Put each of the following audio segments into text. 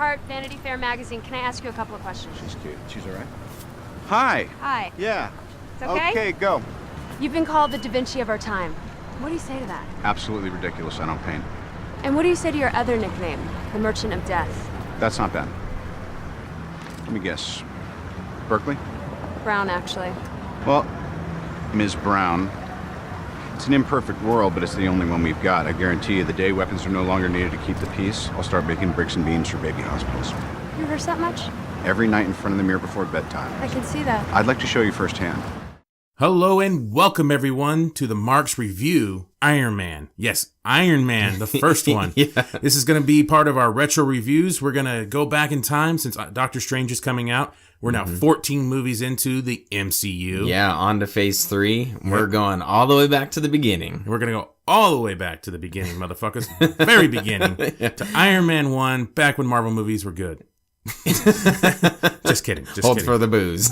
Hart, Vanity Fair magazine. Can I ask you a couple of questions? She's cute. She's all right. Hi. Hi. Yeah. It's okay? Okay, go. You've been called the Da Vinci of our time. What do you say to that? Absolutely ridiculous. I don't paint. And what do you say to your other nickname, the Merchant of Death? That's not bad. Let me guess. Berkeley? Brown, actually. Well, Ms. Brown, it's an imperfect world, but it's the only one we've got. I guarantee you the day weapons are no longer needed to keep the peace, I'll start making bricks and beams for baby hospitals. You rehearse that much? Every night in front of the mirror before bedtime. I can see that. I'd like to show you firsthand. Hello and welcome everyone to the Marks Review Iron Man. Yes, Iron Man, the first one. Yeah. This is going to be part of our retro reviews. We're going to go back in time since Doctor Strange is coming out. We're now 14 movies into the MCU. Yeah, on to phase 3. We're going all the way back to the beginning. We're going to go all the way back to the beginning, motherfuckers. Very beginning. To Iron Man 1, back when Marvel movies were good. Just kidding. Hold for the booze.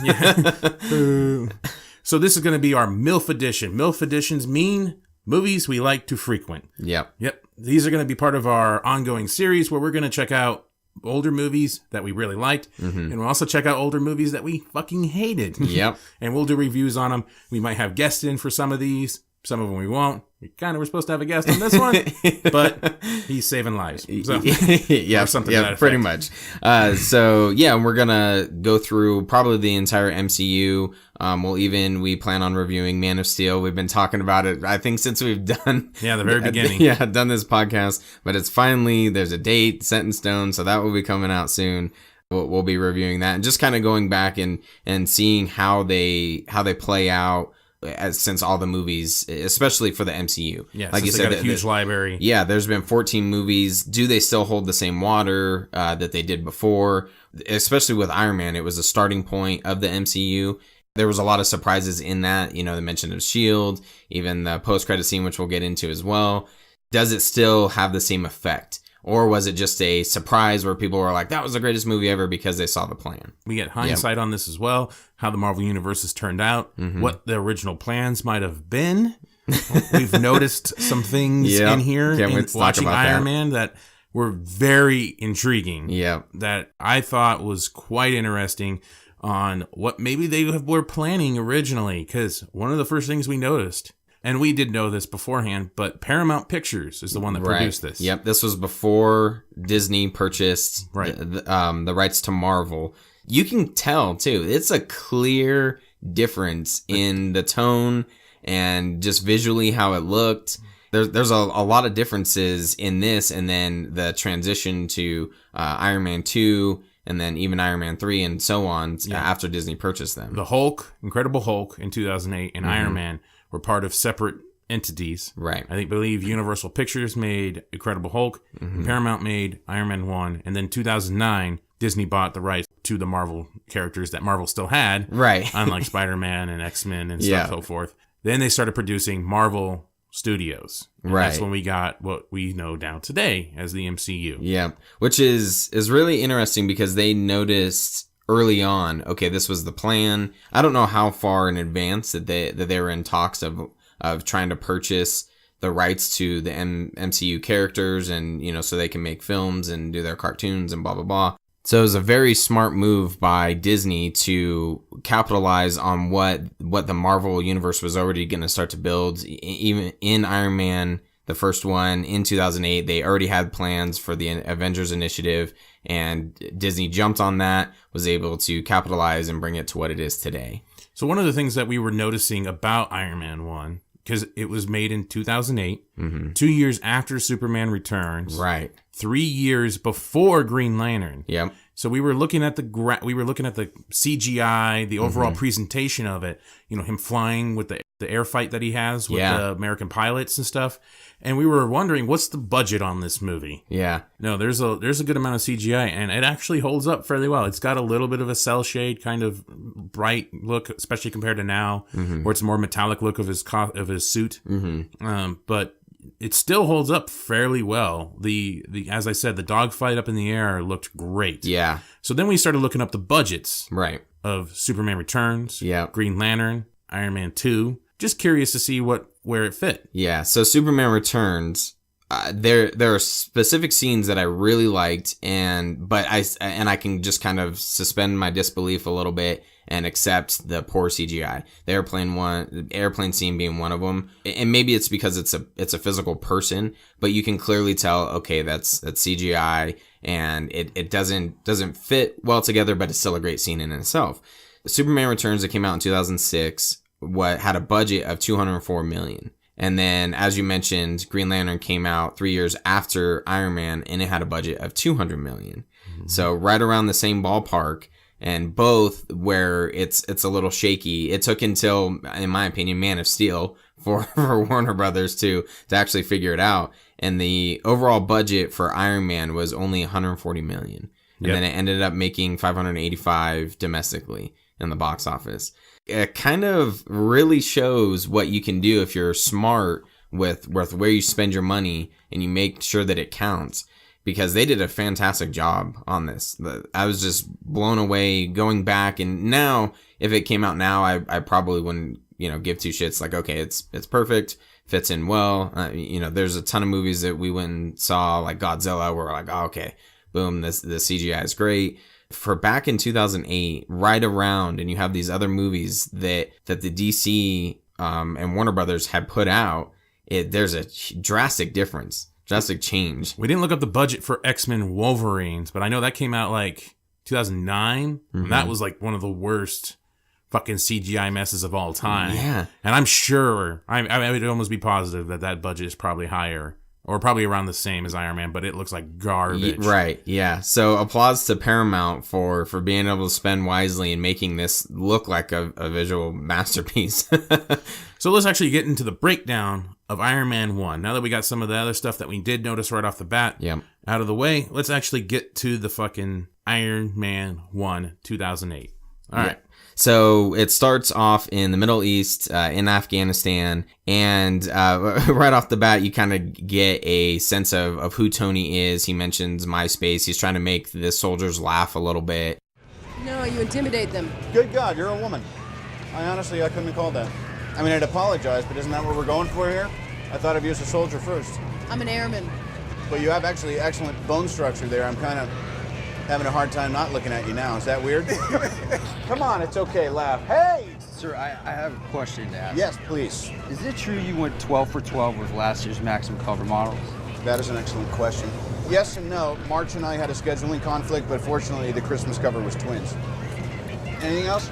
So this is going to be our MILF edition. MILF editions mean movies we like to frequent. Yep. These are going to be part of our ongoing series where we're going to check out older movies that we really liked. And we'll also check out older movies that we fucking hated. Yep. And we'll do reviews on them. We might have guests in for some of these. Some of them we won't. We kind of were supposed to have a guest on this one, but he's saving lives. So, yeah, or something to that pretty effect. much. So yeah, we're gonna go through probably the entire MCU. We plan on reviewing Man of Steel. We've been talking about it, I think, since we've done the very beginning. Done this podcast. But it's finally, there's a date set in stone, so that will be coming out soon. We'll be reviewing that and just kind of going back and seeing how they play out. Since all the movies, especially for the MCU. Yeah, like you said, got a huge library. Yeah, there's been 14 movies. Do they still hold the same water that they did before? Especially with Iron Man, it was the starting point of the MCU. There was a lot of surprises in that. You know, the mention of S.H.I.E.L.D., even the post-credit scene, which we'll get into as well. Does it still have the same effect? Or was it just a surprise where people were like, that was the greatest movie ever because they saw the plan? We get hindsight on this as well, how the Marvel Universe has turned out, what the original plans might have been. We've noticed some things in here in watching Iron Man that were very intriguing. Yeah. That I thought was quite interesting on what maybe they were planning originally. Because one of the first things we noticed, and we did know this beforehand, but Paramount Pictures is the one that produced this. Yep, this was before Disney purchased the rights to Marvel. You can tell, too, it's a clear difference in the tone and just visually how it looked. There's a lot of differences in this, and then the transition to Iron Man 2, and then even Iron Man 3, and so on after Disney purchased them. The Hulk, Incredible Hulk in 2008, and Iron Man were part of separate entities. Right. I believe Universal Pictures made Incredible Hulk, Paramount made Iron Man 1, and then 2009, Disney bought the rights to the Marvel characters that Marvel still had. Right. Unlike Spider-Man and X-Men and so forth. Then they started producing Marvel Studios. And that's when we got what we know now today as the MCU. Yeah. Which is really interesting because they noticed early on, okay, this was the plan. I don't know how far in advance that they were in talks of trying to purchase the rights to the MCU characters, and so they can make films and do their cartoons and blah blah blah. So it was a very smart move by Disney to capitalize on what the Marvel universe was already going to start to build. Even in Iron Man, the first one in 2008, they already had plans for the Avengers Initiative, and Disney jumped on that, was able to capitalize and bring it to what it is today. So one of the things that we were noticing about Iron Man 1, because it was made in 2008, 2 years after Superman Returns, right? 3 years before Green Lantern. Yep. So we were looking at the CGI, the overall presentation of it. Him flying with the air fight that he has with the American pilots and stuff. And we were wondering, what's the budget on this movie? Yeah. No, there's a good amount of CGI, and it actually holds up fairly well. It's got a little bit of a cell shade kind of bright look, especially compared to now, where it's a more metallic look of his suit. But it still holds up fairly well. The as I said, the dogfight up in the air looked great. Yeah. So then we started looking up the budgets of Superman Returns, Yeah. Green Lantern, Iron Man 2. Just curious to see where it fit. Yeah. So Superman Returns, there are specific scenes that I really liked, but I can just kind of suspend my disbelief a little bit and accept the poor CGI. The airplane scene being one of them, and maybe it's because it's a physical person, but you can clearly tell, okay, that's CGI, and it doesn't fit well together, but it's still a great scene in itself. Superman Returns, that came out in 2006, had a budget of $204 million. And then, as you mentioned, Green Lantern came out 3 years after Iron Man, and it had a budget of $200 million. Mm-hmm. So right around the same ballpark, and both where it's a little shaky. It took until, in my opinion, Man of Steel for Warner Brothers to actually figure it out. And the overall budget for Iron Man was only $140 million. And then it ended up making $585 domestically in the box office. It kind of really shows what you can do if you're smart with where you spend your money and you make sure that it counts, because they did a fantastic job on this. I was just blown away going back, and now if it came out now, I probably wouldn't, give two shits. Like, okay, it's perfect, fits in well. There's a ton of movies that we went and saw, like Godzilla, where we're like, oh, okay, boom, the CGI is great. For back in 2008, right around, and you have these other movies that the DC and Warner Brothers had put out, there's a drastic difference, drastic change. We didn't look up the budget for X-Men Wolverines, but I know that came out like 2009, Mm-hmm. and that was like one of the worst fucking CGI messes of all time. Yeah. And I'm sure, I would almost be positive that budget is probably higher, or probably around the same as Iron Man, but it looks like garbage. Right, yeah. So applause to Paramount for being able to spend wisely and making this look like a visual masterpiece. So let's actually get into the breakdown of Iron Man 1. Now that we got some of the other stuff that we did notice right off the bat out of the way, let's actually get to the fucking Iron Man 1 2008. All right. So it starts off in the Middle East, in Afghanistan, and right off the bat, you kind of get a sense of who Tony is. He mentions MySpace. He's trying to make the soldiers laugh a little bit. No, you intimidate them. Good God, you're a woman. I couldn't have called that. I mean, I'd apologize, but isn't that what we're going for here? I thought of you as a soldier first. I'm an airman. But you have actually excellent bone structure there. I'm kind of having a hard time not looking at you now. Is that weird? Come on, it's okay, laugh. Hey! Sir, I have a question to ask. Yes, please. Is it true you went 12 for 12 with last year's Maximum cover models? That is an excellent question. Yes and no. March and I had a scheduling conflict, but fortunately the Christmas cover was twins. Anything else?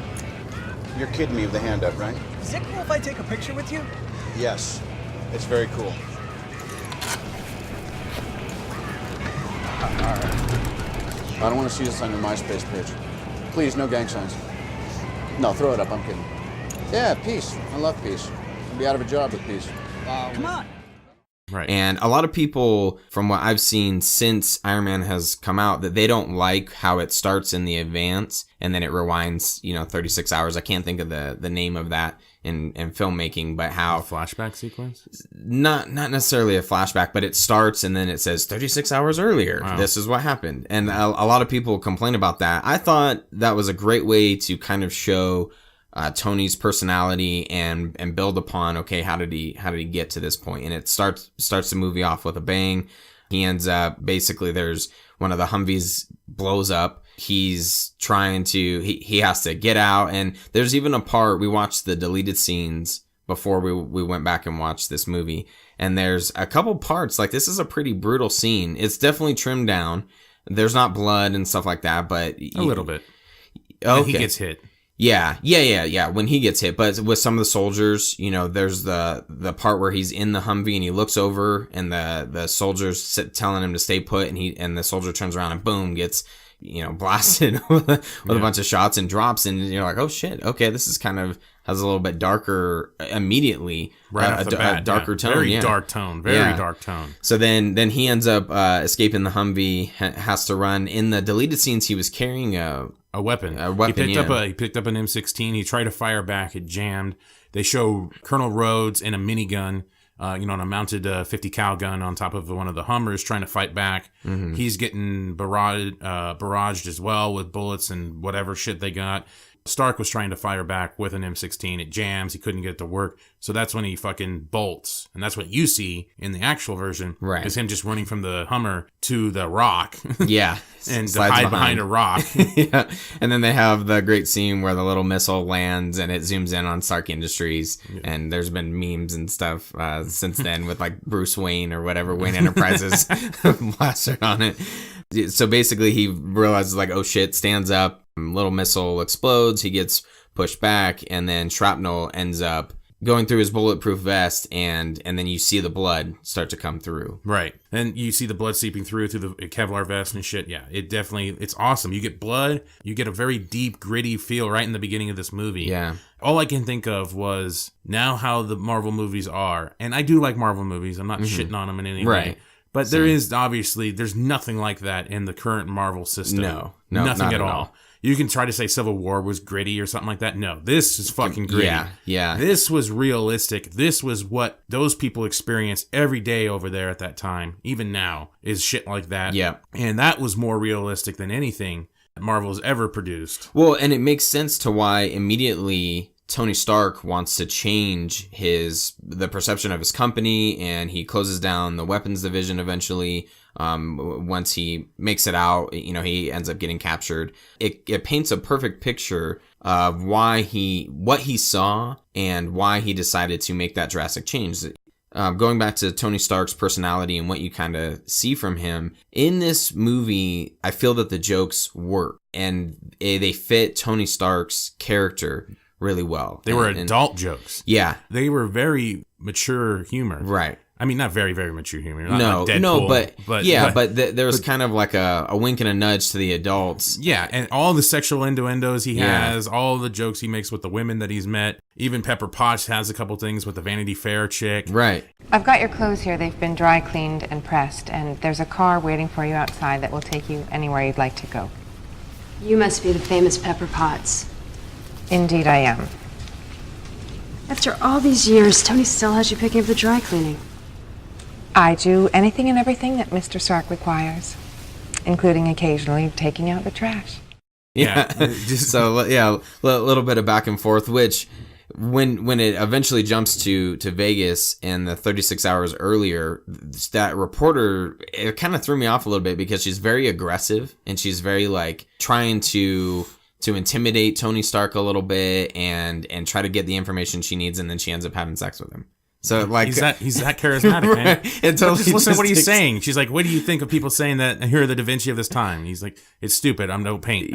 You're kidding me with the hand up, right? Is it cool if I take a picture with you? Yes. It's very cool. I don't want to see this on your MySpace page. Please, no gang signs. No, throw it up, I'm kidding. Yeah, peace. I love peace. I'll be out of a job with peace. Come on. Right. And a lot of people, from what I've seen since Iron Man has come out, that they don't like how it starts in the advance and then it rewinds, 36 hours. I can't think of the name of that in filmmaking, but how... A flashback sequence? Not necessarily a flashback, but it starts and then it says 36 hours earlier. Wow. This is what happened. And a lot of people complain about that. I thought that was a great way to kind of show Tony's personality and build upon, okay, how did he get to this point? And it starts the movie off with a bang. He ends up, basically, there's one of the Humvees blows up. He's trying to, he has to get out. And there's even a part, we watched the deleted scenes before we went back and watched this movie. And there's a couple parts, like this is a pretty brutal scene. It's definitely trimmed down. There's not blood and stuff like that, but a little bit. Okay. He gets hit. Yeah. When he gets hit, but with some of the soldiers, there's the part where he's in the Humvee and he looks over and the soldiers telling him to stay put, and the soldier turns around and boom, gets, blasted with a bunch of shots and drops, and you're like, oh shit, okay, this is kind of has a little bit darker immediately, right off the bat, a darker tone, very dark tone. So then he ends up escaping the Humvee, has to run. In the deleted scenes, he was carrying a weapon. He picked up an M16. He tried to fire back. It jammed. They show Colonel Rhodes in a minigun, on a mounted 50 cal gun on top of one of the Hummers, trying to fight back. Mm-hmm. He's getting barraged as well with bullets and whatever shit they got. Stark was trying to fire back with an M16. It jams. He couldn't get it to work. So that's when he fucking bolts. And that's what you see in the actual version. Right. Is him just running from the Hummer to the rock. Yeah. And to Slides hide behind a rock. Yeah. And then they have the great scene where the little missile lands and it zooms in on Stark Industries. Yeah. And there's been memes and stuff since then with like Bruce Wayne or whatever, Wayne Enterprises plastered on it. So basically he realizes like, oh shit, stands up, little missile explodes, he gets pushed back, and then shrapnel ends up going through his bulletproof vest, and then you see the blood start to come through. Right. And you see the blood seeping through the Kevlar vest and shit. Yeah, it's awesome. You get blood, you get a very deep, gritty feel right in the beginning of this movie. Yeah. All I can think of was now how the Marvel movies are. And I do like Marvel movies. I'm not shitting on them in any way. But there is there's nothing like that in the current Marvel system. No, nothing at all. You can try to say Civil War was gritty or something like that. No, this is fucking gritty. Yeah. This was realistic. This was what those people experience every day over there at that time. Even now is shit like that. Yeah. And that was more realistic than anything Marvel's ever produced. Well, and it makes sense to why immediately Tony Stark wants to change the perception of his company, and he closes down the weapons division eventually. Once he makes it out, he ends up getting captured. It paints a perfect picture of what he saw and why he decided to make that drastic change. Going back to Tony Stark's personality and what you kind of see from him in this movie, I feel that the jokes work and they fit Tony Stark's character really well. They were adult jokes. Yeah. They were very mature humor. Right. I mean, not very, very mature humor. Not No, like Deadpool, no, but there was kind of like a wink and a nudge to the adults. Yeah, and all the sexual innuendos he has, all the jokes he makes with the women that he's met. Even Pepper Potts has a couple things with the Vanity Fair chick. Right. I've got your clothes here. They've been dry cleaned and pressed, and there's a car waiting for you outside that will take you anywhere you'd like to go. You must be the famous Pepper Potts. Indeed I am. After all these years, Tony still has you picking up the dry cleaning. I do anything and everything that Mr. Stark requires, including occasionally taking out the trash. Yeah. So, a little bit of back and forth, which when it eventually jumps to Vegas and the 36 hours earlier, that reporter, it kind of threw me off a little bit because she's very aggressive and she's very like trying to intimidate Tony Stark a little bit and try to get the information she needs, and then she ends up having sex with him. So like he's that charismatic, man. Right. It totally just listen to what he's takes... saying. She's like, "What do you think of people saying that here are the Da Vinci of this time?" He's like, "It's stupid. I don't paint.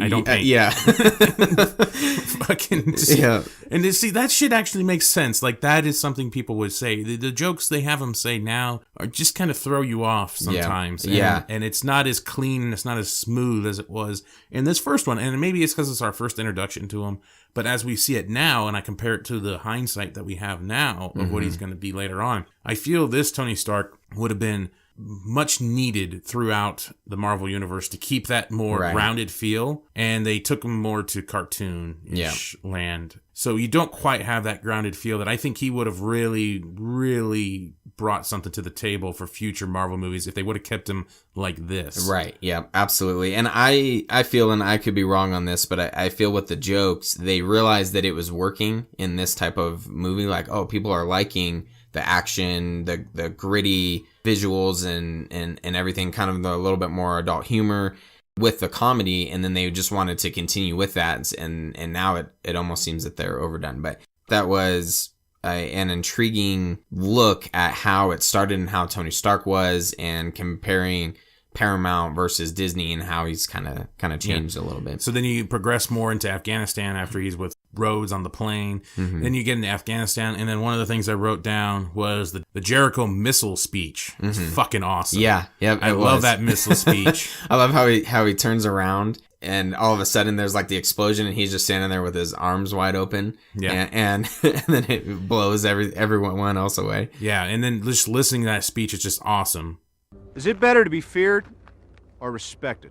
Yeah. Fucking yeah. And see, that shit actually makes sense. Like that is something people would say. The jokes they have him say now are just kind of throw you off sometimes. Yeah. And it's not as clean and it's not as smooth as it was in this first one. And maybe it's because it's our first introduction to him. But as we see it now, and I compare it to the hindsight that we have now of what he's going to be later on, I feel this Tony Stark would have been much needed throughout the Marvel Universe to keep that more grounded feel. And they took him more to cartoon-ish land. So you don't quite have that grounded feel that I think he would have really, really brought something to the table for future Marvel movies if they would have kept him like this. Right. Yeah, absolutely. And I feel, and I could be wrong on this, but I feel with the jokes, they realized that it was working in this type of movie. Like, oh, people are liking the action, the gritty visuals and everything, kind of the little bit more adult humor with the comedy, and then they just wanted to continue with that, and now it almost seems that they're overdone. But that was an intriguing look at how it started and how Tony Stark was, and comparing Paramount versus Disney and how he's kind of changed a little bit. So then you progress more into Afghanistan after he's with Rhodes on the plane. Then you get into Afghanistan, and then one of the things I wrote down was the Jericho missile speech. It's fucking awesome. Yeah, I love that missile speech. I love how he turns around and all of a sudden there's like the explosion and he's just standing there with his arms wide open. Yeah, and then it blows everyone else away. Yeah, and then just listening to that speech is just awesome. Is it better to be feared or respected?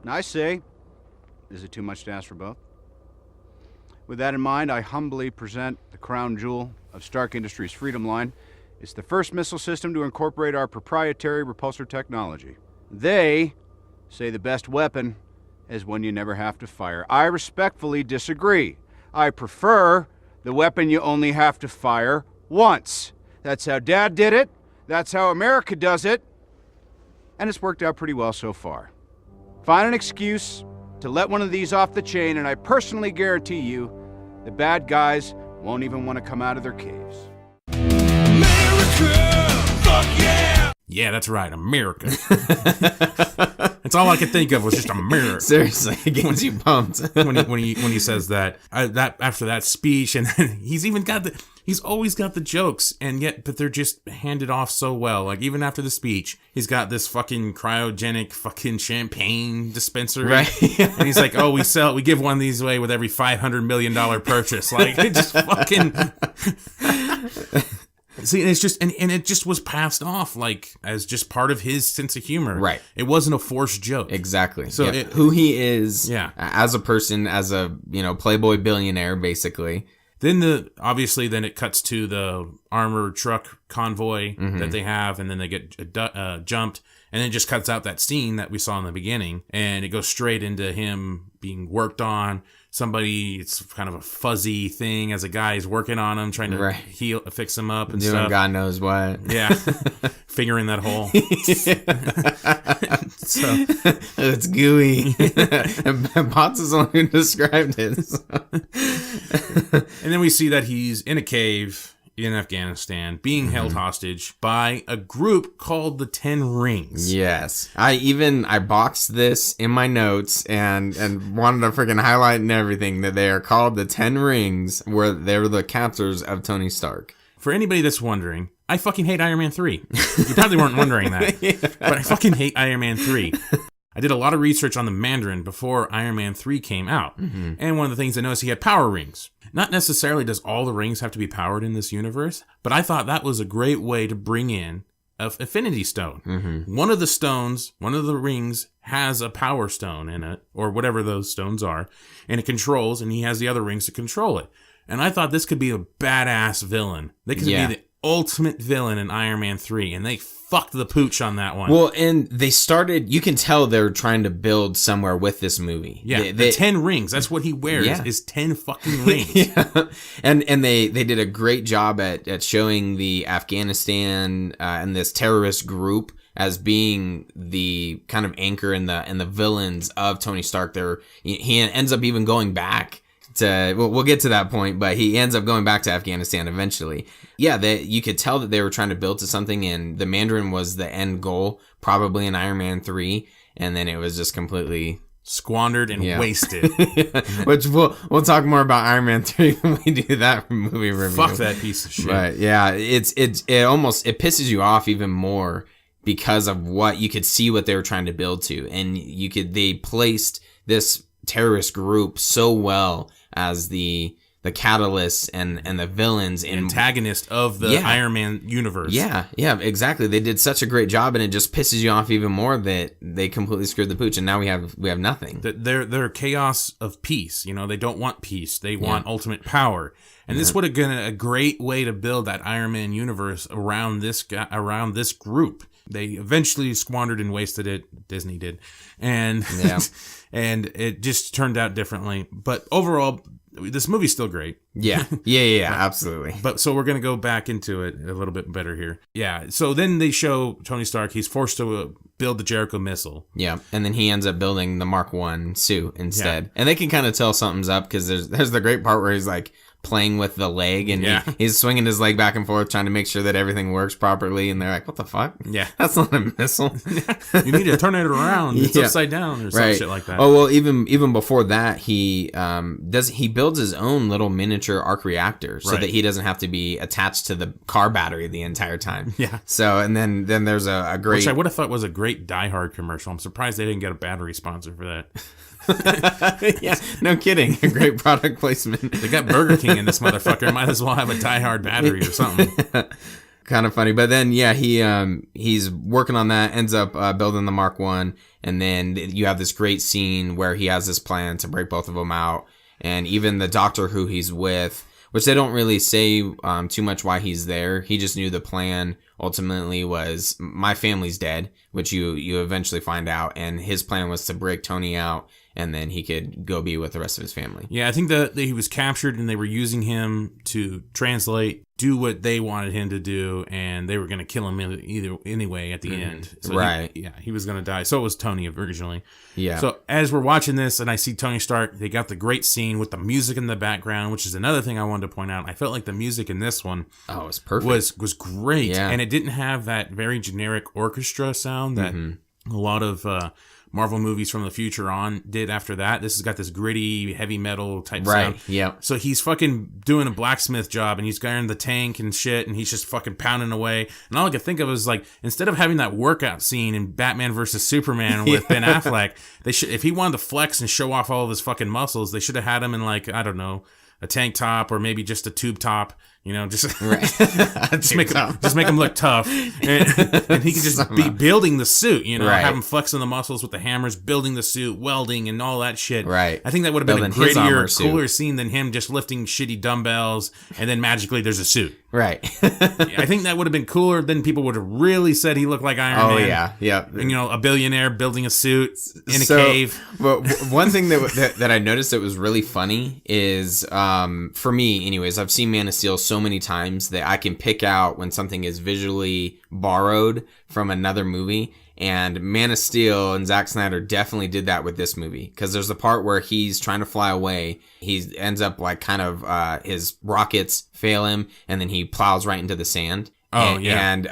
And I say, is it too much to ask for both? With that in mind, I humbly present the crown jewel of Stark Industries' Freedom Line. It's the first missile system to incorporate our proprietary repulsor technology. They say the best weapon is one you never have to fire. I respectfully disagree. I prefer the weapon you only have to fire once. That's how Dad did it. That's how America does it. And it's worked out pretty well so far. Find an excuse to let one of these off the chain, and I personally guarantee you the bad guys won't even want to come out of their caves. America! Fuck yeah! Yeah, that's right, America. That's all I could think of was just America. Seriously, it gets you pumped when he says that. That after that speech, and then he's always got the jokes, but they're just handed off so well. Like even after the speech, he's got this fucking cryogenic fucking champagne dispenser, right? And he's like, "Oh, we give one of these away with every $500 million purchase." Like it just fucking. See, and it's just and it just was passed off like as just part of his sense of humor. Right. It wasn't a forced joke. Exactly. So who he is as a person, as a, Playboy billionaire, basically. Then it cuts to the armored truck convoy that they have, and then they get jumped, and then it just cuts out that scene that we saw in the beginning, and it goes straight into him being worked on. It's kind of a fuzzy thing as a guy is working on him, trying to fix him up and doing stuff. God knows what. Yeah. Fingering that hole. So it's gooey. And Potts is the one who described it. So. And then we see that he's in a cave in Afghanistan being held hostage by a group called the 10 Rings. Yes. I boxed this in my notes and wanted to freaking highlight and everything that they are called the 10 Rings, where they're the captors of Tony Stark. For anybody that's wondering, I fucking hate Iron Man 3. You probably weren't wondering that. But I fucking hate Iron Man 3. I did a lot of research on the Mandarin before Iron Man 3 came out. And one of the things I noticed, he had power rings. Not necessarily does all the rings have to be powered in this universe, but I thought that was a great way to bring in an Affinity Stone. One of the rings has a Power Stone in it, or whatever those stones are, and it controls, and he has the other rings to control it. And I thought this could be a badass villain. They could be the ultimate villain in Iron Man 3, and they fucked the pooch on that one. Well, and they started, you can tell they're trying to build somewhere with this movie. Yeah, the 10 rings, that's what he wears, is 10 fucking rings. And they did a great job at showing the Afghanistan and this terrorist group as being the kind of anchor and the villains of Tony Stark. He ends up even going back to, we'll get to that point, but he ends up going back to Afghanistan eventually. Yeah, you could tell that they were trying to build to something, and the Mandarin was the end goal, probably in Iron Man 3, and then it was just completely squandered and wasted. Which we'll talk more about Iron Man 3 when we do that movie review. Fuck that piece of shit. But yeah, it pisses you off even more because of what you could see what they were trying to build to, and they placed this terrorist group so well as the catalyst and the villains and antagonist of the Iron Man universe. Yeah, exactly. They did such a great job, and it just pisses you off even more that they completely screwed the pooch, and now we have nothing. They're chaos of peace. They don't want peace. They want ultimate power. And this would have been a great way to build that Iron Man universe around this group. They eventually squandered and wasted it. Disney did. And and it just turned out differently. But overall, this movie's still great. Yeah, absolutely. But so we're going to go back into it a little bit better here. Yeah, so then they show Tony Stark, he's forced to build the Jericho missile. Yeah, and then he ends up building the Mark 1 suit instead. Yeah. And they can kind of tell something's up because there's the great part where he's like playing with the leg, and he's swinging his leg back and forth trying to make sure that everything works properly, and they're like, what the fuck? Yeah. That's not a missile. You need to turn it around. It's upside down or some shit like that. Oh, well, even before that, he builds his own little miniature arc reactor so that he doesn't have to be attached to the car battery the entire time. Yeah. So, and then there's a great... Which I would have thought was a great Die Hard commercial. I'm surprised they didn't get a battery sponsor for that. Yeah, no kidding. A great product placement. They got Burger King in this motherfucker. Might as well have a Die Hard battery or something. Kind of funny. But then, he's working on that, ends up building the Mark 1, and then you have this great scene where he has this plan to break both of them out. And even the doctor who he's with, which they don't really say too much why he's there. He just knew the plan ultimately was, my family's dead, which you eventually find out. And his plan was to break Tony out and then he could go be with the rest of his family. Yeah, I think that he was captured and they were using him to translate, do what they wanted him to do, and they were going to kill him either anyway at the end. So right. He was going to die. So it was Tony originally. Yeah. So as we're watching this and I see Tony Stark, they got the great scene with the music in the background, which is another thing I wanted to point out. I felt like the music in this one it was perfect. Was great. Yeah. And it didn't have that very generic orchestra sound that a lot of Marvel movies from the future on did after that. This has got this gritty, heavy metal type sound. Yeah. So he's fucking doing a blacksmith job and he's carrying the tank and shit and he's just fucking pounding away. And all I could think of was like, instead of having that workout scene in Batman versus Superman with Ben Affleck, they should, if he wanted to flex and show off all of his fucking muscles, they should have had him in like, I don't know, a tank top or maybe just a tube top, you know, just just make him look tough, and he can just be building the suit, you know, have him flexing the muscles with the hammers, building the suit, welding, and all that shit. Right. I think that would have been a grittier, cooler scene than him just lifting shitty dumbbells and then magically there's a suit. Right. I think that would have been cooler. Then people would have really said he looked like Iron Man. Oh yeah, yeah. And, you know, a billionaire building a suit in a cave. But one thing that I noticed that was really funny is, for me, anyways, I've seen Man of Steel so many times that I can pick out when something is visually borrowed from another movie. And Man of Steel and Zack Snyder definitely did that with this movie. Because there's the part where he's trying to fly away. He ends up like kind of, his rockets fail him. And then he plows right into the sand. Oh, And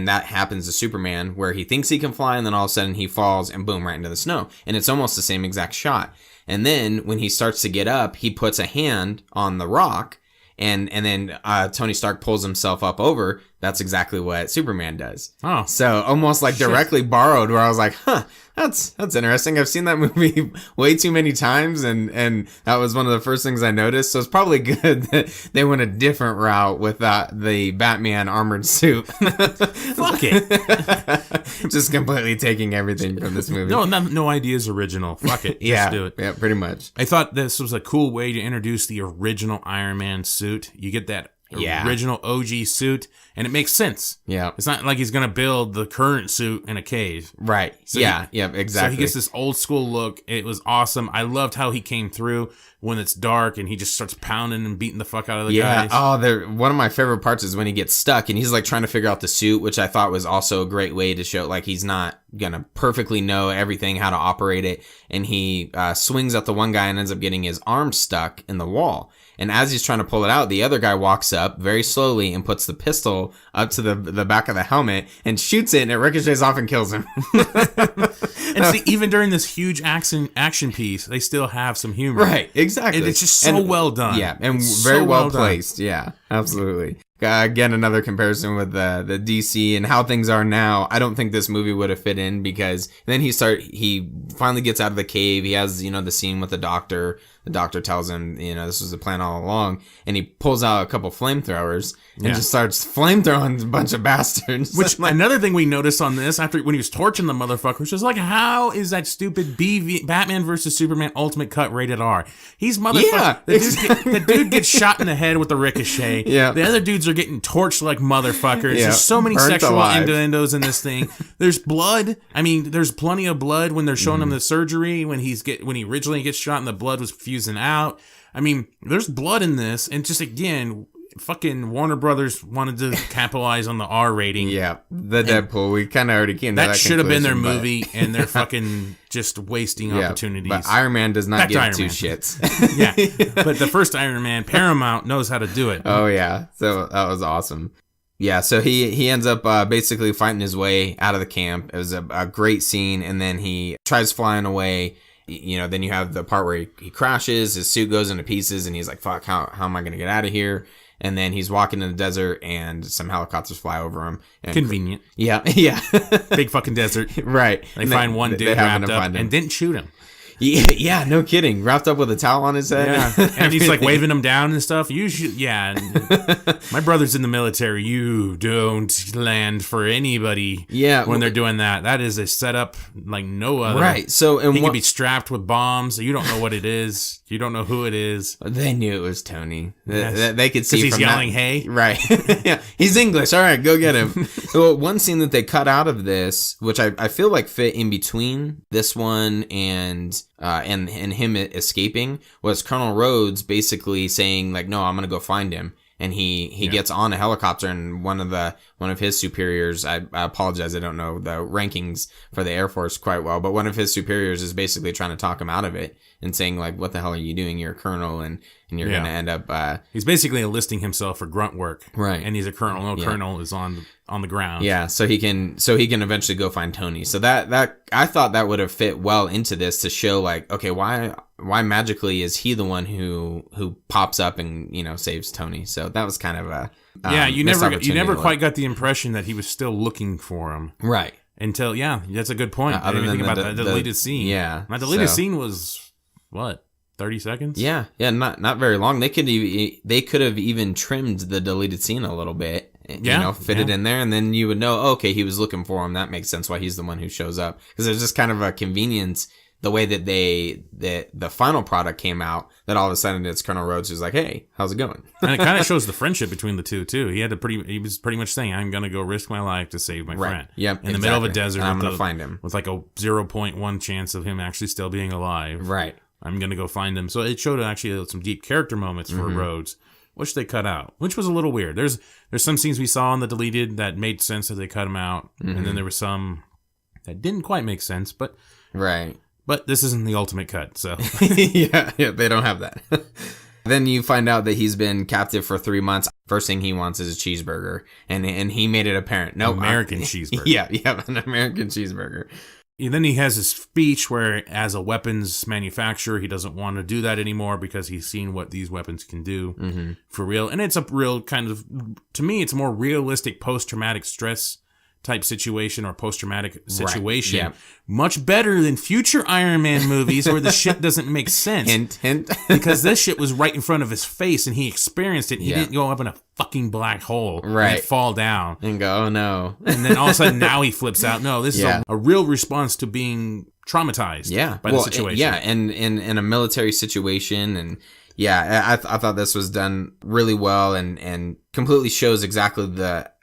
that happens to Superman where he thinks he can fly. And then all of a sudden he falls and boom, right into the snow. And it's almost the same exact shot. And then when he starts to get up, he puts a hand on the rock. And then Tony Stark pulls himself up over. That's exactly what Superman does. Oh. So almost like directly borrowed, where I was like, huh, that's interesting. I've seen that movie way too many times, and that was one of the first things I noticed. So it's probably good that they went a different route with the Batman armored suit. Fuck it. Just completely taking everything from this movie. No ideas original. Fuck it. Yeah, just do it. Yeah, pretty much. I thought this was a cool way to introduce the original Iron Man suit. You get that original OG suit, and it makes sense. Yeah. It's not like he's going to build the current suit in a cave. Right. So exactly. So he gets this old school look. It was awesome. I loved how he came through when it's dark and he just starts pounding and beating the fuck out of the guys. Oh, one of my favorite parts is when he gets stuck and he's like trying to figure out the suit, which I thought was also a great way to show like he's not gonna perfectly know everything, how to operate it. And he swings at the one guy and ends up getting his arm stuck in the wall. And as he's trying to pull it out, the other guy walks up very slowly and puts the pistol up to the back of the helmet and shoots it, and it ricochets off and kills him. And see, even during this huge action piece, they still have some humor. Right, exactly. And it's just so well done. Yeah, and it's very so well placed. Yeah, absolutely. Again, another comparison with the DC and how things are now. I don't think this movie would have fit in because then he finally gets out of the cave. He has, the scene with the doctor. The doctor tells him, this was the plan all along. And he pulls out a couple flamethrowers and just starts flamethrowing a bunch of bastards. Which, another thing we noticed on this, after when he was torching the motherfuckers, was like, how is that stupid Batman versus Superman Ultimate Cut rated R? He's motherfucker. Yeah, the dude gets shot in the head with the ricochet. Yeah. The other dudes are getting torched like motherfuckers. Yeah. There's so many Burnt sexual alive. innuendos in this thing. There's blood. I mean, there's plenty of blood when they're showing him the surgery, when he originally gets shot and the blood was fusing out. I mean, there's blood in this, and just again, fucking Warner Brothers wanted to capitalize on the R rating. Yeah, the Deadpool. We kind of already came to that should have been their conclusion, movie, and they're fucking just wasting opportunities. But Iron Man does not give two Man. shits. Yeah, but the first Iron Man, Paramount knows how to do it. Oh yeah, so that was awesome. Yeah, so he ends up basically fighting his way out of the camp. It was a great scene, and then he tries flying away. Then you have the part where he crashes, his suit goes into pieces, and he's like, fuck, how am I going to get out of here? And then he's walking in the desert, and some helicopters fly over him. And Convenient. Yeah. Big fucking desert. Right. They find one dude wrapped up and didn't shoot him. Yeah, no kidding. Wrapped up with a towel on his head. Yeah. And he's like waving him down and stuff. You should, my brother's in the military. You don't land for anybody. Yeah, when they're doing that. That is a setup like no other. Right. So he can be strapped with bombs. You don't know what it is. You don't know who it is. They knew it was Tony. Yes. They could see he's from yelling, that. "Hey!" Right. Yeah, he's English. All right, go get him. Well, one scene that they cut out of this, which I feel like fit in between this one and and him escaping was Colonel Rhodes basically saying like, no, I'm going to go find him. And he gets on a helicopter, and one of his superiors, I apologize, I don't know the rankings for the Air Force quite well, but one of his superiors is basically trying to talk him out of it and saying like, what the hell are you doing? You're a colonel, and you're going to end up... he's basically enlisting himself for grunt work. Right. And he's a colonel. No colonel is on the ground. Yeah, so he can eventually go find Tony. So that I thought that would have fit well into this to show like, okay, why magically is he the one who pops up and, saves Tony? So that was kind of a you never quite got the impression that he was still looking for him. Right. Until that's a good point. I didn't even think about the deleted scene. Yeah. My deleted scene was what? 30 seconds? Yeah, not very long. They could have even trimmed the deleted scene a little bit. Fit it in there, and then you would know, okay, he was looking for him. That makes sense why he's the one who shows up. Because there's just kind of a convenience the way that the final product came out, that all of a sudden it's Colonel Rhodes who's like, hey, how's it going? And it kind of shows the friendship between the two too. He was pretty much saying, I'm going to go risk my life to save my friend. Yep, in the middle of a desert, and I'm going to find him with like a 0.1 chance of him actually still being alive. Right. I'm going to go find him. So it showed actually some deep character moments for Rhodes, which they cut out, which was a little weird. There's some scenes we saw in the deleted that made sense that they cut them out. And then there were some that didn't quite make sense, but right. But this isn't the ultimate cut, so. yeah, they don't have that. Then you find out that he's been captive for 3 months. First thing he wants is a cheeseburger, and he made it apparent. No, American cheeseburger. Yeah, an American cheeseburger. And then he has his speech where, as a weapons manufacturer, he doesn't want to do that anymore because he's seen what these weapons can do for real. And it's a real kind of, to me, it's a more realistic post-traumatic stress type situation or post-traumatic situation. Right, yeah. Much better than future Iron Man movies where the shit doesn't make sense. Hint. Because this shit was right in front of his face and he experienced it. He didn't go up in a fucking black hole and fall down. And go, oh no. And then all of a sudden now he flips out. No, this is a real response to being traumatized by the situation. Yeah, and in a military situation. And I thought this was done really well and completely shows exactly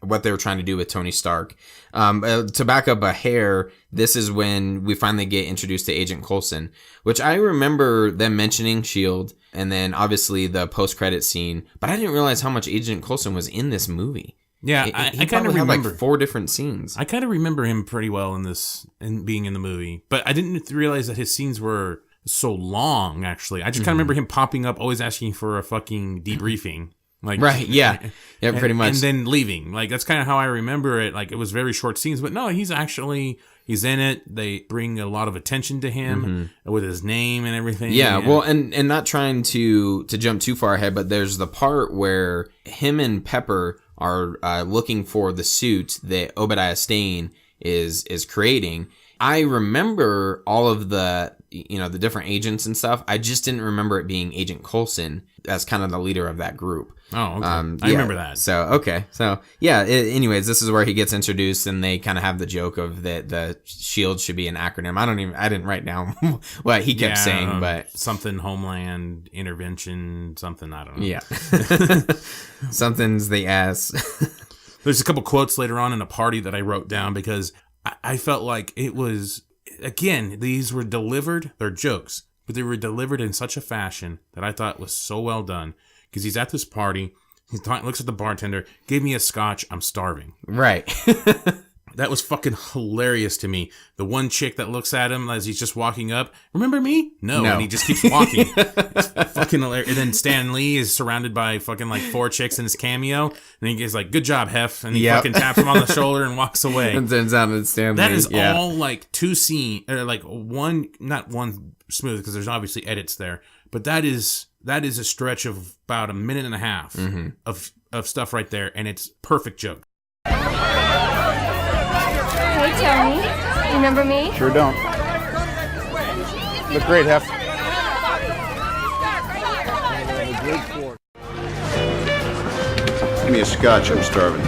what they were trying to do with Tony Stark. To back up a hair, this is when we finally get introduced to Agent Coulson, which I remember them mentioning S.H.I.E.L.D. and then obviously the post-credit scene, but I didn't realize how much Agent Coulson was in this movie. Yeah, I kind of remember like 4 different scenes. I kind of remember him pretty well in being in the movie, but I didn't realize that his scenes were so long, actually. I just kind of remember him popping up, always asking for a fucking debriefing. Like, right, yeah, pretty much. And then leaving. Like, that's kind of how I remember it. Like, it was very short scenes, but no, he's in it. They bring a lot of attention to him with his name and everything. Yeah, well, and not trying to jump too far ahead, but there's the part where him and Pepper are looking for the suit that Obadiah Stane is creating. I remember all of the different agents and stuff. I just didn't remember it being Agent Coulson as kind of the leader of that group. Oh, okay. I remember that. So, okay. So, yeah, anyways, this is where he gets introduced and they kind of have the joke of that the S.H.I.E.L.D. should be an acronym. I didn't write down what he kept saying, but. Something Homeland Intervention, something, I don't know. Yeah. Something's the ass. There's a couple quotes later on in a party that I wrote down because I felt like it was, again, these were delivered, they're jokes, but they were delivered in such a fashion that I thought was so well done. Because he's at this party, he looks at the bartender, gave me a scotch, I'm starving. Right. That was fucking hilarious to me. The one chick that looks at him as he's just walking up, remember me? No. And he just keeps walking. It's fucking hilarious. And then Stan Lee is surrounded by fucking like 4 chicks in his cameo. And he's like, good job, Hef. And he fucking taps him on the shoulder and walks away. And turns out it's Stan Lee. That is all like 2 scenes, or like not one smooth, because there's obviously edits there. But that is a stretch of about a minute and a half of stuff right there. And it's perfect joke. Hey, Tony. Remember me? Sure don't. Look great, Hef. Give me a scotch, I'm starving.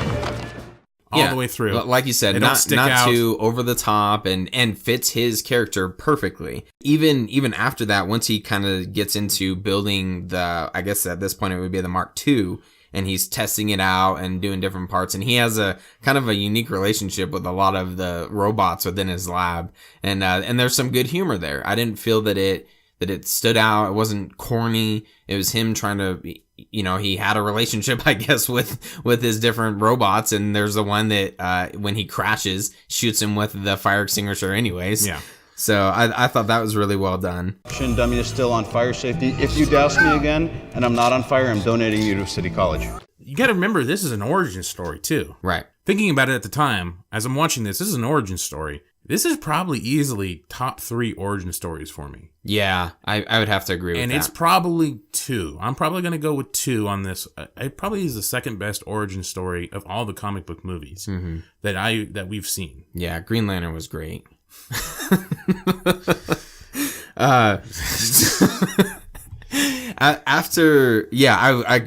All the way through. Like you said, not too over the top and fits his character perfectly. Even after that, once he kind of gets into building I guess at this point it would be the Mark II, and he's testing it out and doing different parts. And he has a kind of a unique relationship with a lot of the robots within his lab. And there's some good humor there. I didn't feel that it stood out. It wasn't corny. It was him trying to, he had a relationship, I guess, with his different robots. And there's the one that, when he crashes, shoots him with the fire extinguisher anyways. Yeah. So I thought that was really well done. Dummy is still on fire safety. If you douse me again and I'm not on fire, I'm donating you to City College. You got to remember, this is an origin story, too. Right. Thinking about it at the time, as I'm watching this is an origin story. This is probably easily top 3 origin stories for me. Yeah, I would have to agree with that. And it's probably 2. I'm probably going to go with 2 on this. It probably is the second best origin story of all the comic book movies that we've seen. Yeah, Green Lantern was great. I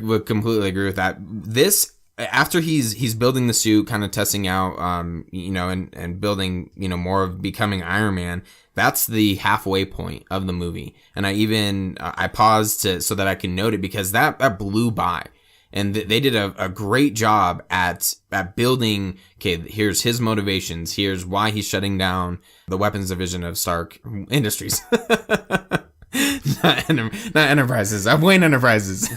would completely agree with that. This, after he's building the suit, kind of testing out, and building, more of becoming Iron Man. That's the halfway point of the movie. And I paused so that I can note it, because that blew by. And they did a great job at building, okay, here's his motivations. Here's why he's shutting down the weapons division of Stark Industries. not Enterprises. Of Wayne Enterprises.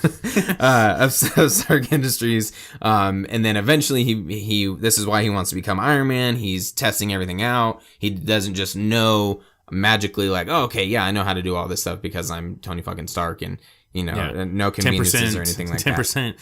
of Stark Industries. And then eventually he this is why he wants to become Iron Man. He's testing everything out. He doesn't just know magically like, oh, okay, yeah, I know how to do all this stuff because I'm Tony fucking Stark, and no conveniences or anything like 10%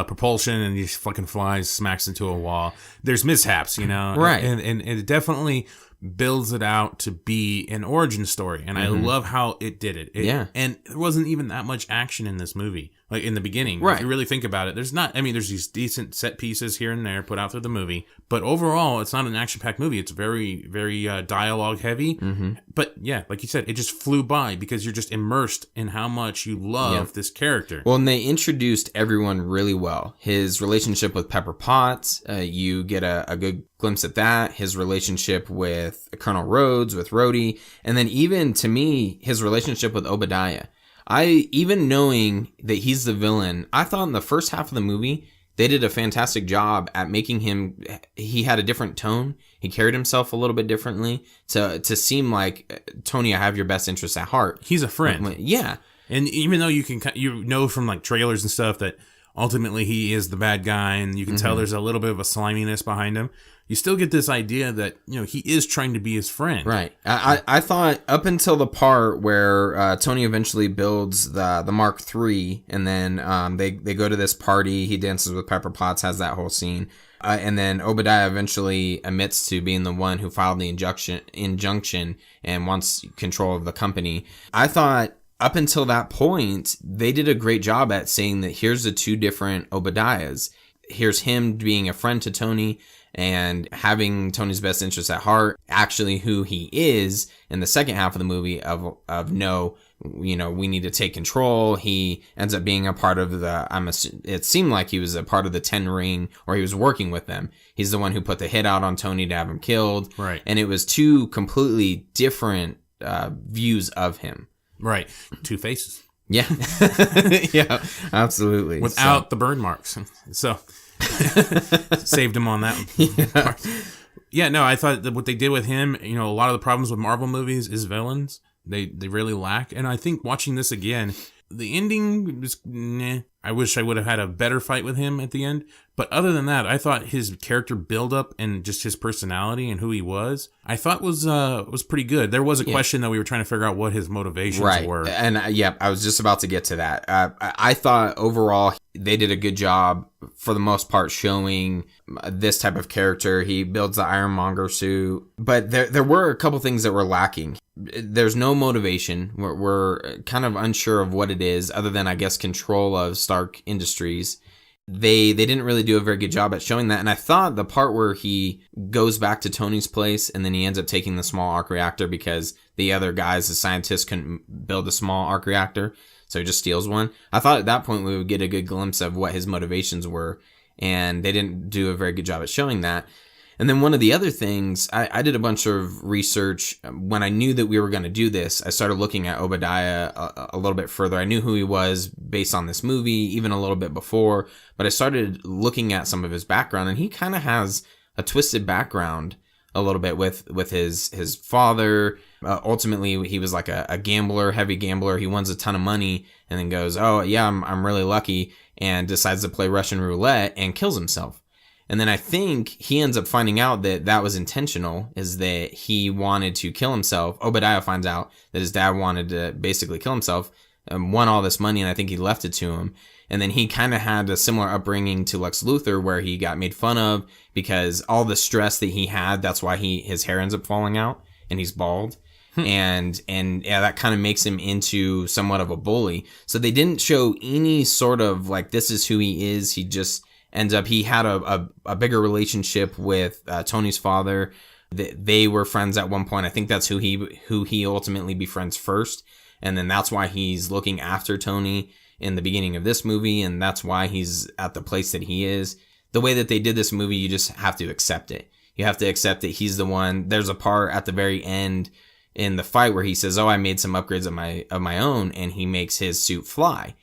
propulsion, and he fucking flies, smacks into a wall. There's mishaps, right? And it definitely builds it out to be an origin story, and I love how it did it. And there wasn't even that much action in this movie, like in the beginning. Right. If you really think about it, there's these decent set pieces here and there put out through the movie, but overall, it's not an action-packed movie. It's very, very dialogue heavy. But yeah, like you said, it just flew by because you're just immersed in how much you love this character. Well, and they introduced everyone really well. His relationship with Pepper Potts, you get a good glimpse at that. His relationship with Colonel Rhodes, with Rhodey, and then even to me, his relationship with Obadiah. Even knowing that he's the villain, I thought in the first half of the movie, they did a fantastic job at making he had a different tone. He carried himself a little bit differently to seem like, Tony, I have your best interests at heart. He's a friend. Yeah. And even though you know from like trailers and stuff that ultimately he is the bad guy, and you can tell there's a little bit of a sliminess behind him, you still get this idea that, he is trying to be his friend. Right. I thought up until the part where Tony eventually builds the Mark III, and then they go to this party, he dances with Pepper Potts, has that whole scene. And then Obadiah eventually admits to being the one who filed the injunction and wants control of the company. I thought up until that point, they did a great job at saying that here's the 2 different Obadiahs. Here's him being a friend to Tony and having Tony's best interests at heart, actually who he is in the second half of the movie of no, we need to take control. He ends up being a part of it seemed like he was a part of the 10 Ring, or he was working with them. He's the one who put the hit out on Tony to have him killed. Right. And it was 2 completely different views of him. Right. 2 faces. Yeah. Yeah, absolutely. Without the burn marks. So saved him on that one. Yeah, no, I thought that what they did with him, a lot of the problems with Marvel movies is villains. They really lack. And I think watching this again, the ending was I wish I would have had a better fight with him at the end. But other than that, I thought his character build-up and just his personality and who he was, I thought was pretty good. There was a question that we were trying to figure out what his motivations were. And I was just about to get to that. I thought overall they did a good job for the most part showing this type of character. He builds the Ironmonger suit, but there were a couple things that were lacking. There's no motivation. We're kind of unsure of what it is, other than I guess control of Stark Industries. They didn't really do a very good job at showing that. And I thought the part where he goes back to Tony's place and then he ends up taking the small arc reactor because the other guys, the scientists, couldn't build a small arc reactor, so he just steals one. I thought at that point we would get a good glimpse of what his motivations were, and they didn't do a very good job at showing that. And then one of the other things, I did a bunch of research. When I knew that we were going to do this, I started looking at Obadiah a little bit further. I knew who he was based on this movie, even a little bit before, but I started looking at some of his background, and he kind of has a twisted background a little bit with his father. Ultimately, he was like a gambler, heavy gambler. He wins a ton of money and then goes, oh yeah, I'm really lucky, and decides to play Russian roulette and kills himself. And then I think he ends up finding out that that was intentional, is that he wanted to kill himself. Obadiah finds out that his dad wanted to basically kill himself, won all this money, and I think he left it to him. And then he kind of had a similar upbringing to Lex Luthor, where he got made fun of because all the stress that he had, that's why his hair ends up falling out and he's bald. And yeah, that kind of makes him into somewhat of a bully. So they didn't show any sort of like, this is who he is. He just ends up, he had a bigger relationship with Tony's father. They were friends at one point. I think that's who he ultimately befriends first. And then that's why he's looking after Tony in the beginning of this movie. And that's why he's at the place that he is. The way that they did this movie, you just have to accept it. You have to accept that he's the one. There's a part at the very end in the fight where he says, oh, I made some upgrades of my own, and he makes his suit fly.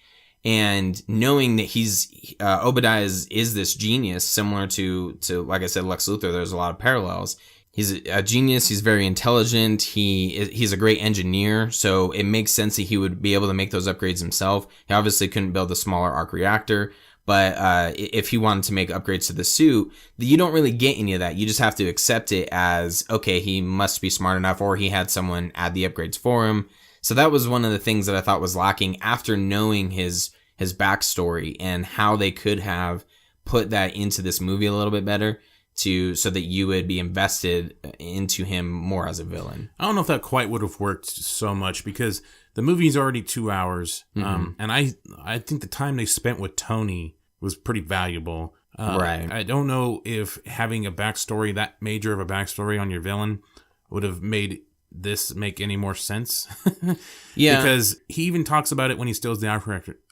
And knowing that Obadiah is this genius, similar to like I said, Lex Luthor, there's a lot of parallels. He's a genius. He's very intelligent. He's a great engineer. So it makes sense that he would be able to make those upgrades himself. He obviously couldn't build a smaller arc reactor, but if he wanted to make upgrades to the suit, you don't really get any of that. You just have to accept it as, okay, he must be smart enough, or he had someone add the upgrades for him. So that was one of the things that I thought was lacking after knowing his backstory and how they could have put that into this movie a little bit better so that you would be invested into him more as a villain. I don't know if that quite would have worked so much because the movie's already 2 hours. And I think the time they spent with Tony was pretty valuable. Right. I don't know if having a backstory, that major of a backstory on your villain, would have made this make any more sense. Yeah. Because he even talks about it when he steals the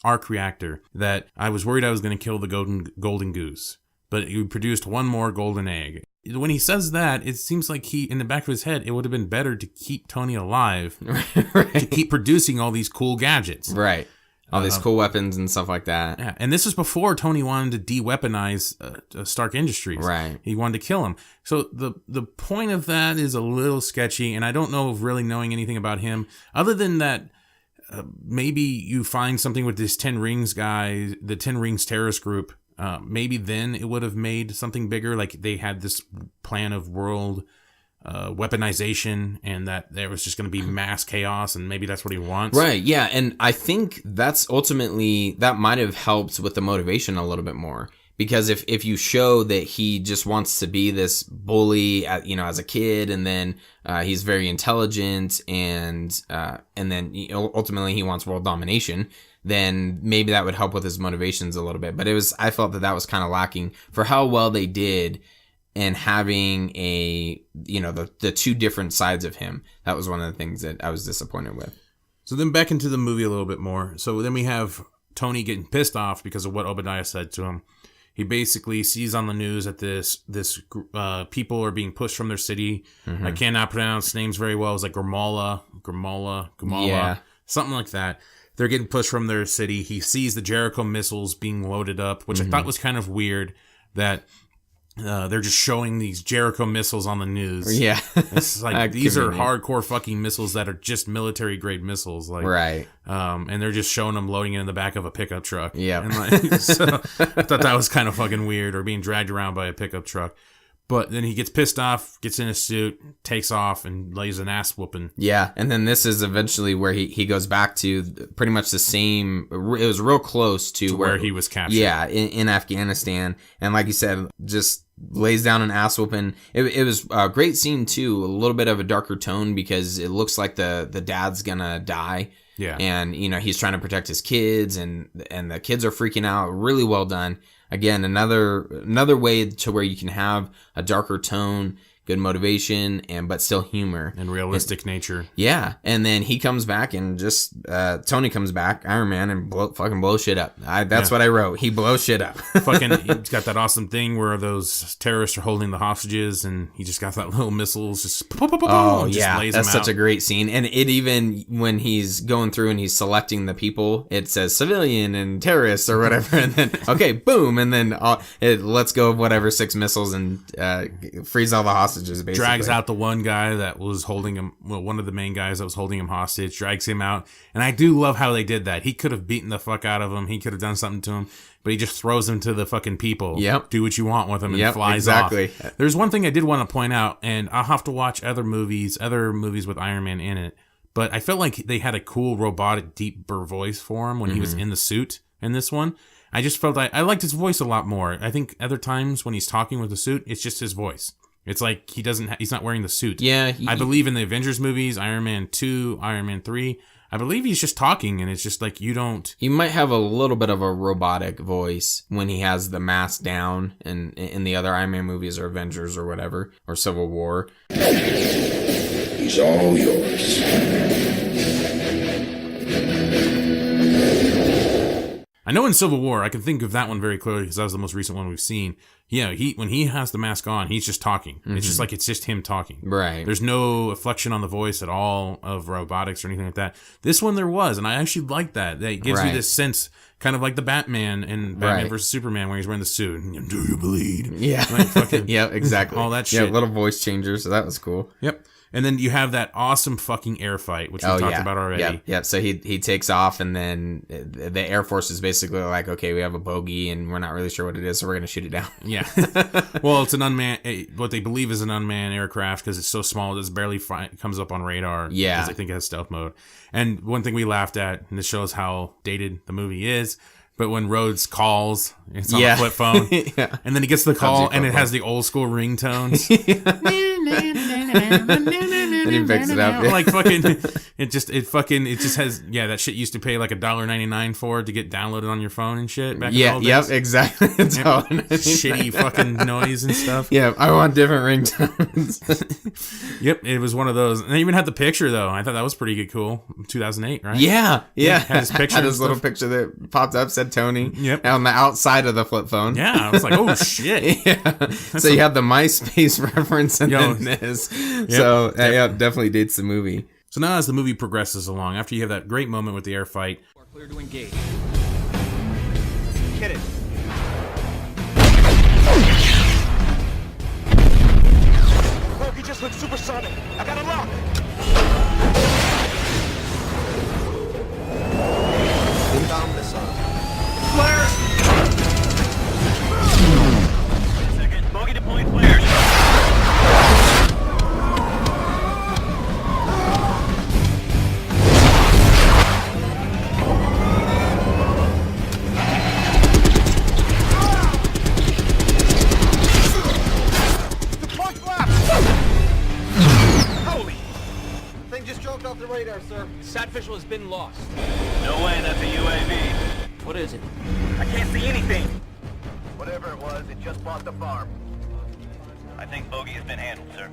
arc reactor, that I was worried I was going to kill the golden goose, but you produced one more golden egg. When he says that, it seems like in the back of his head, it would have been better to keep Tony alive, right. to keep producing all these cool gadgets. Right. All these cool weapons and stuff like that. Yeah, and this was before Tony wanted to de-weaponize Stark Industries. Right. He wanted to kill him. So the point of that is a little sketchy, and I don't know of really knowing anything about him, other than that maybe you find something with this 10 Rings guy, the 10 Rings terrorist group, maybe then it would have made something bigger, like they had this plan of world weaponization, and that there was just going to be mass chaos, and maybe that's what he wants. Right, yeah, and I think that's ultimately, that might have helped with the motivation a little bit more. Because if you show that he just wants to be this bully, as a kid, and then he's very intelligent, and then ultimately he wants world domination, then maybe that would help with his motivations a little bit. But I felt that was kind of lacking for how well they did. And having the two different sides of him, that was one of the things that I was disappointed with. So then back into the movie a little bit more. So then we have Tony getting pissed off because of what Obadiah said to him. He basically sees on the news that this people are being pushed from their city. Mm-hmm. I cannot pronounce names very well. It's like Gamala, yeah. Something like that. They're getting pushed from their city. He sees the Jericho missiles being loaded up, which I thought was kind of weird that they're just showing these Jericho missiles on the news. Yeah. It's like, these are hardcore fucking missiles that are just military grade missiles. Like, right. And they're just showing them loading it in the back of a pickup truck. Yeah. And so I thought that was kind of fucking weird, or being dragged around by a pickup truck. But then he gets pissed off, gets in his suit, takes off, and lays an ass whooping. Yeah, and then this is eventually where he goes back to pretty much the same. It was real close to where he was captured. Yeah, in Afghanistan. And like you said, just lays down an ass whooping. It was a great scene, too. A little bit of a darker tone because it looks like the dad's gonna die. Yeah. And, he's trying to protect his kids, and the kids are freaking out. Really well done. Again, another way to where you can have a darker tone, good motivation, but still humor. And realistic nature. Yeah. And then he comes back and just, Tony comes back, Iron Man, and fucking blows shit up. That's what I wrote. He blows shit up. Fucking, he's got that awesome thing where those terrorists are holding the hostages, and he just got that little missiles just. Oh, just yeah. lays That's them such a great scene. And it even, when he's going through and he's selecting the people, it says civilian and terrorists or whatever. And then, okay, boom. And then it lets go of whatever 6 missiles and frees all the hostages, basically. Drags out the one guy that was holding him, well, one of the main guys that was holding him hostage, drags him out. And I do love how they did that. He could have beaten the fuck out of him. He could have done something to him, but he just throws him to the fucking people. Yep. Do what you want with him and flies off. There's one thing I did want to point out, and I'll have to watch other movies with Iron Man in it, but I felt like they had a cool robotic deeper voice for him when he was in the suit in this one. I just felt I liked his voice a lot more. I think other times when he's talking with the suit, it's just his voice. It's like he's not wearing the suit. Yeah. I believe in the Avengers movies, Iron Man 2, Iron Man 3, I believe he's just talking, and it's just like you don't. He might have a little bit of a robotic voice when he has the mask down, and in the other Iron Man movies or Avengers or whatever, or Civil War. He's all yours. I know in Civil War, I can think of that one very clearly because that was the most recent one we've seen. Yeah, when he has the mask on, he's just talking. Mm-hmm. It's just him talking. Right. There's no inflection on the voice at all of robotics or anything like that. This one there was, and I actually like that. That gives you this sense, kind of like the Batman in Batman vs. Superman, where he's wearing the suit. Do you bleed? Yeah. Like fucking, yeah, exactly. All that shit. Yeah, little voice changer, so that was cool. Yep. And then you have that awesome fucking air fight, which we talked about already. Yeah. So he takes off, and then the Air Force is basically like, okay, we have a bogey, and we're not really sure what it is, so we're going to shoot it down. Yeah. Well, it's an unmanned, what they believe is an unmanned aircraft because it's so small, it just barely comes up on radar. Yeah. Because I think it has stealth mode. And one thing we laughed at, and this shows how dated the movie is, but when Rhodes calls, it's on a flip phone, and then he gets the call, and it has the old school ringtones. And he picks it up. Like fucking, it just has, that shit used to pay like $1.99 for to get downloaded on your phone and shit back in the old days. Yep, exactly. It's shitty fucking noise and stuff. Yeah, I want different ringtones. Yep, it was one of those. And they even had the picture though. I thought that was pretty good, cool. 2008, right? Yeah. Had his picture. Had his little picture that popped up, said Tony. Yep. On the outside of the flip phone. Yeah, I was like, oh shit. Yeah. So you had the MySpace reference and then this. Yep. So definitely dates the movie. So now as the movie progresses along, after you have that great moment with the air fight, We're clear to engage. Hit it. He just went supersonic. I got a lock. Inbound missile. Flares. Second. Bogey deploying flares. Off the radar, sir. Sat visual has been lost. No way, that's a UAV. What is it? I can't see anything. Whatever it was, it just bought the farm. I think bogey has been handled, sir.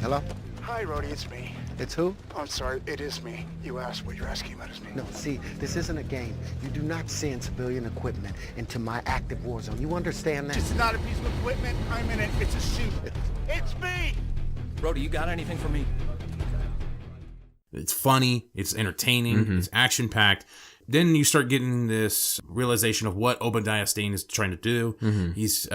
Hello? Hi, Rhodey, it's me. It's who? Oh, I'm sorry, it is me. You asked what you're asking about is me. No, see, this isn't a game. You do not send civilian equipment into my active war zone. You understand that? It's not a piece of equipment. I'm in it. It's a suit. It's me! Rhodey, you got anything for me? it's funny, it's entertaining, it's action-packed. Then you start getting this realization of what Obadiah Stane is trying to do. He's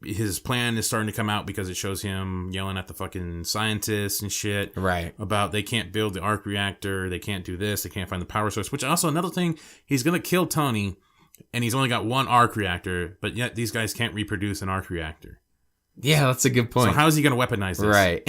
his plan is starting to come out because it shows him yelling at the fucking scientists and shit. Right. About they can't build the arc reactor, they can't do this, they can't find the power source. Which also another thing, he's gonna kill Tony, and he's only got one arc reactor, but yet these guys can't reproduce an arc reactor. Yeah, that's a good point. So how is he going to weaponize this? Right.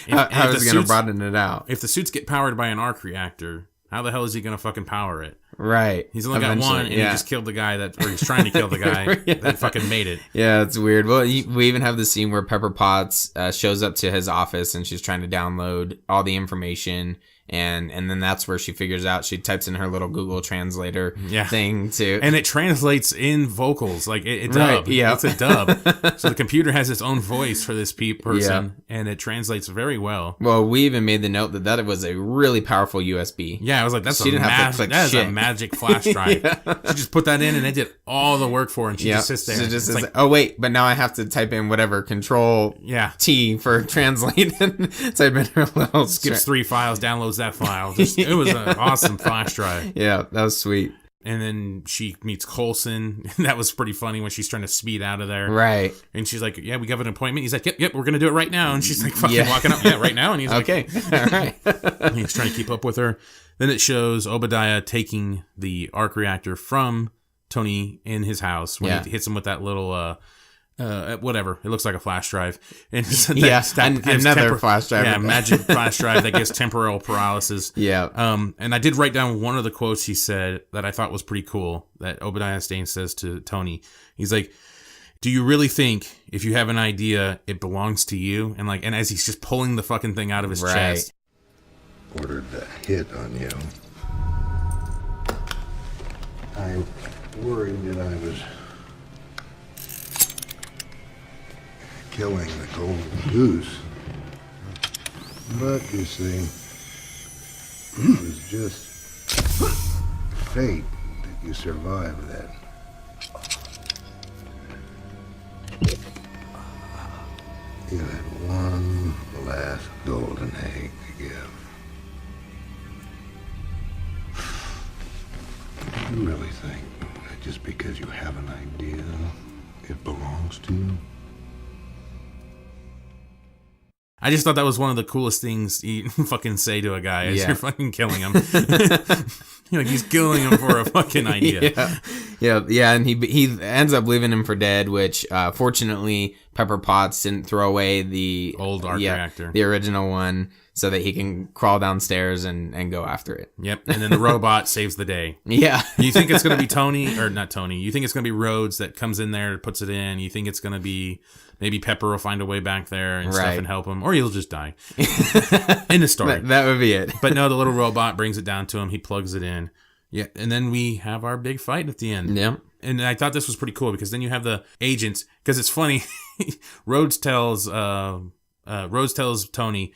How is he going to broaden it out? If the suits get powered by an arc reactor, how the hell is he going to fucking power it? Right. He's only got one, and he just killed the guy or he's trying to kill the guy that fucking made it. Yeah, it's weird. Well, we even have the scene where Pepper Potts shows up to his office, and she's trying to download all the information, And then that's where she figures out, she types in her little Google Translator thing too. And it translates in vocals. Like it dub. Right, yeah. It's a dub. So the computer has its own voice for this person and it translates very well. Well, we even made the note that was a really powerful USB. Yeah, I was like, that's she didn't have to click that shit. is a magic flash drive. She just put that in and it did all the work for her and she just sits there. So just it's says, like, oh wait, but now I have to type in whatever control T for translate and type in her little skips 3 files, downloads that file. It was an awesome flash drive. Yeah, that was sweet. And then she meets Coulson. That was pretty funny when she's trying to speed out of there. Right. And she's like, yeah, we got an appointment. He's like, yep, we're going to do it right now. And she's like fucking walking up, right now. And he's like, okay, all right. He's trying to keep up with her. Then it shows Obadiah taking the arc reactor from Tony in his house when he hits him with that little... whatever. It looks like a flash drive. And another flash drive. Yeah, magic flash drive that gives temporal paralysis. Yeah. And I did write down one of the quotes he said that I thought was pretty cool that Obadiah Stane says to Tony. He's like, do you really think if you have an idea, it belongs to you? And as he's just pulling the fucking thing out of his chest. Ordered the hit on you. I worried that I was killing the golden goose. But you see, it was just fate that you survived that. You had one last golden egg to give. You really think that just because you have an idea, it belongs to you? I just thought that was one of the coolest things you fucking say to a guy as you're fucking killing him. He's killing him for a fucking idea. Yeah, and he ends up leaving him for dead, which fortunately Pepper Potts didn't throw away the old arc reactor, the original one, so that he can crawl downstairs and go after it. Yep, and then the robot saves the day. Yeah. You think it's going to be Tony, or not Tony, you think it's going to be Rhodes that comes in there, puts it in, you think it's going to be maybe Pepper will find a way back there and stuff and help him, or he'll just die. In the story. That would be it. But no, the little robot brings it down to him, he plugs it in. Yeah, and then we have our big fight at the end. Yeah. And I thought this was pretty cool because then you have the agents, because it's funny, Rhodes tells Tony,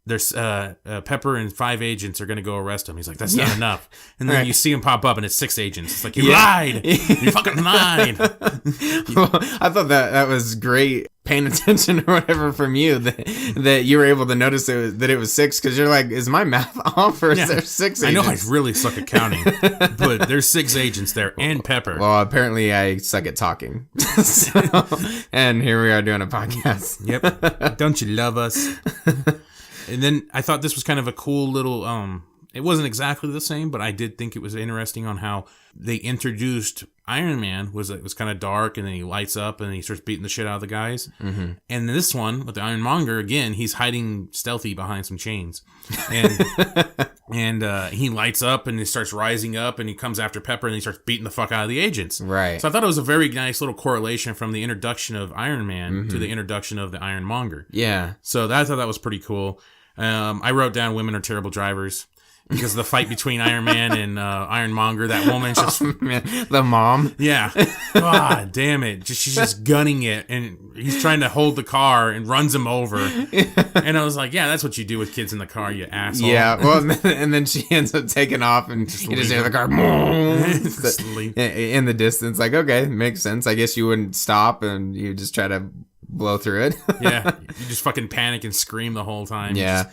there's Pepper and 5 agents are going to go arrest him. He's like, that's not enough. And then you see him pop up and it's 6 agents. It's like, you lied. You fucking lied. Well, I thought that was great paying attention or whatever from you that you were able to notice that it was 6, because you're like, is my math off or is there 6 agents? I know I really suck at counting, but there's 6 agents there and Pepper. Well, apparently I suck at talking. And here we are doing a podcast. Yep. Don't you love us? And then I thought this was kind of a cool little, it wasn't exactly the same, but I did think it was interesting on how they introduced Iron Man. It was kind of dark, and then he lights up and he starts beating the shit out of the guys. Mm-hmm. And this one with the Ironmonger, again, he's hiding stealthy behind some chains, and he lights up and he starts rising up and he comes after Pepper and he starts beating the fuck out of the agents. Right. So I thought it was a very nice little correlation from the introduction of Iron Man to the introduction of the Ironmonger. Yeah. So I thought that was pretty cool. I wrote down women are terrible drivers. Because of the fight between Iron Man and Ironmonger, that woman's just... the mom? Yeah. God damn it. She's just gunning it, and he's trying to hold the car and runs him over. And I was like, yeah, that's what you do with kids in the car, you asshole. Yeah, well, and then she ends up taking off, and you just hear the car in the distance. Like, okay, makes sense. I guess you wouldn't stop, and you just try to blow through it. Yeah, you just fucking panic and scream the whole time. Yeah.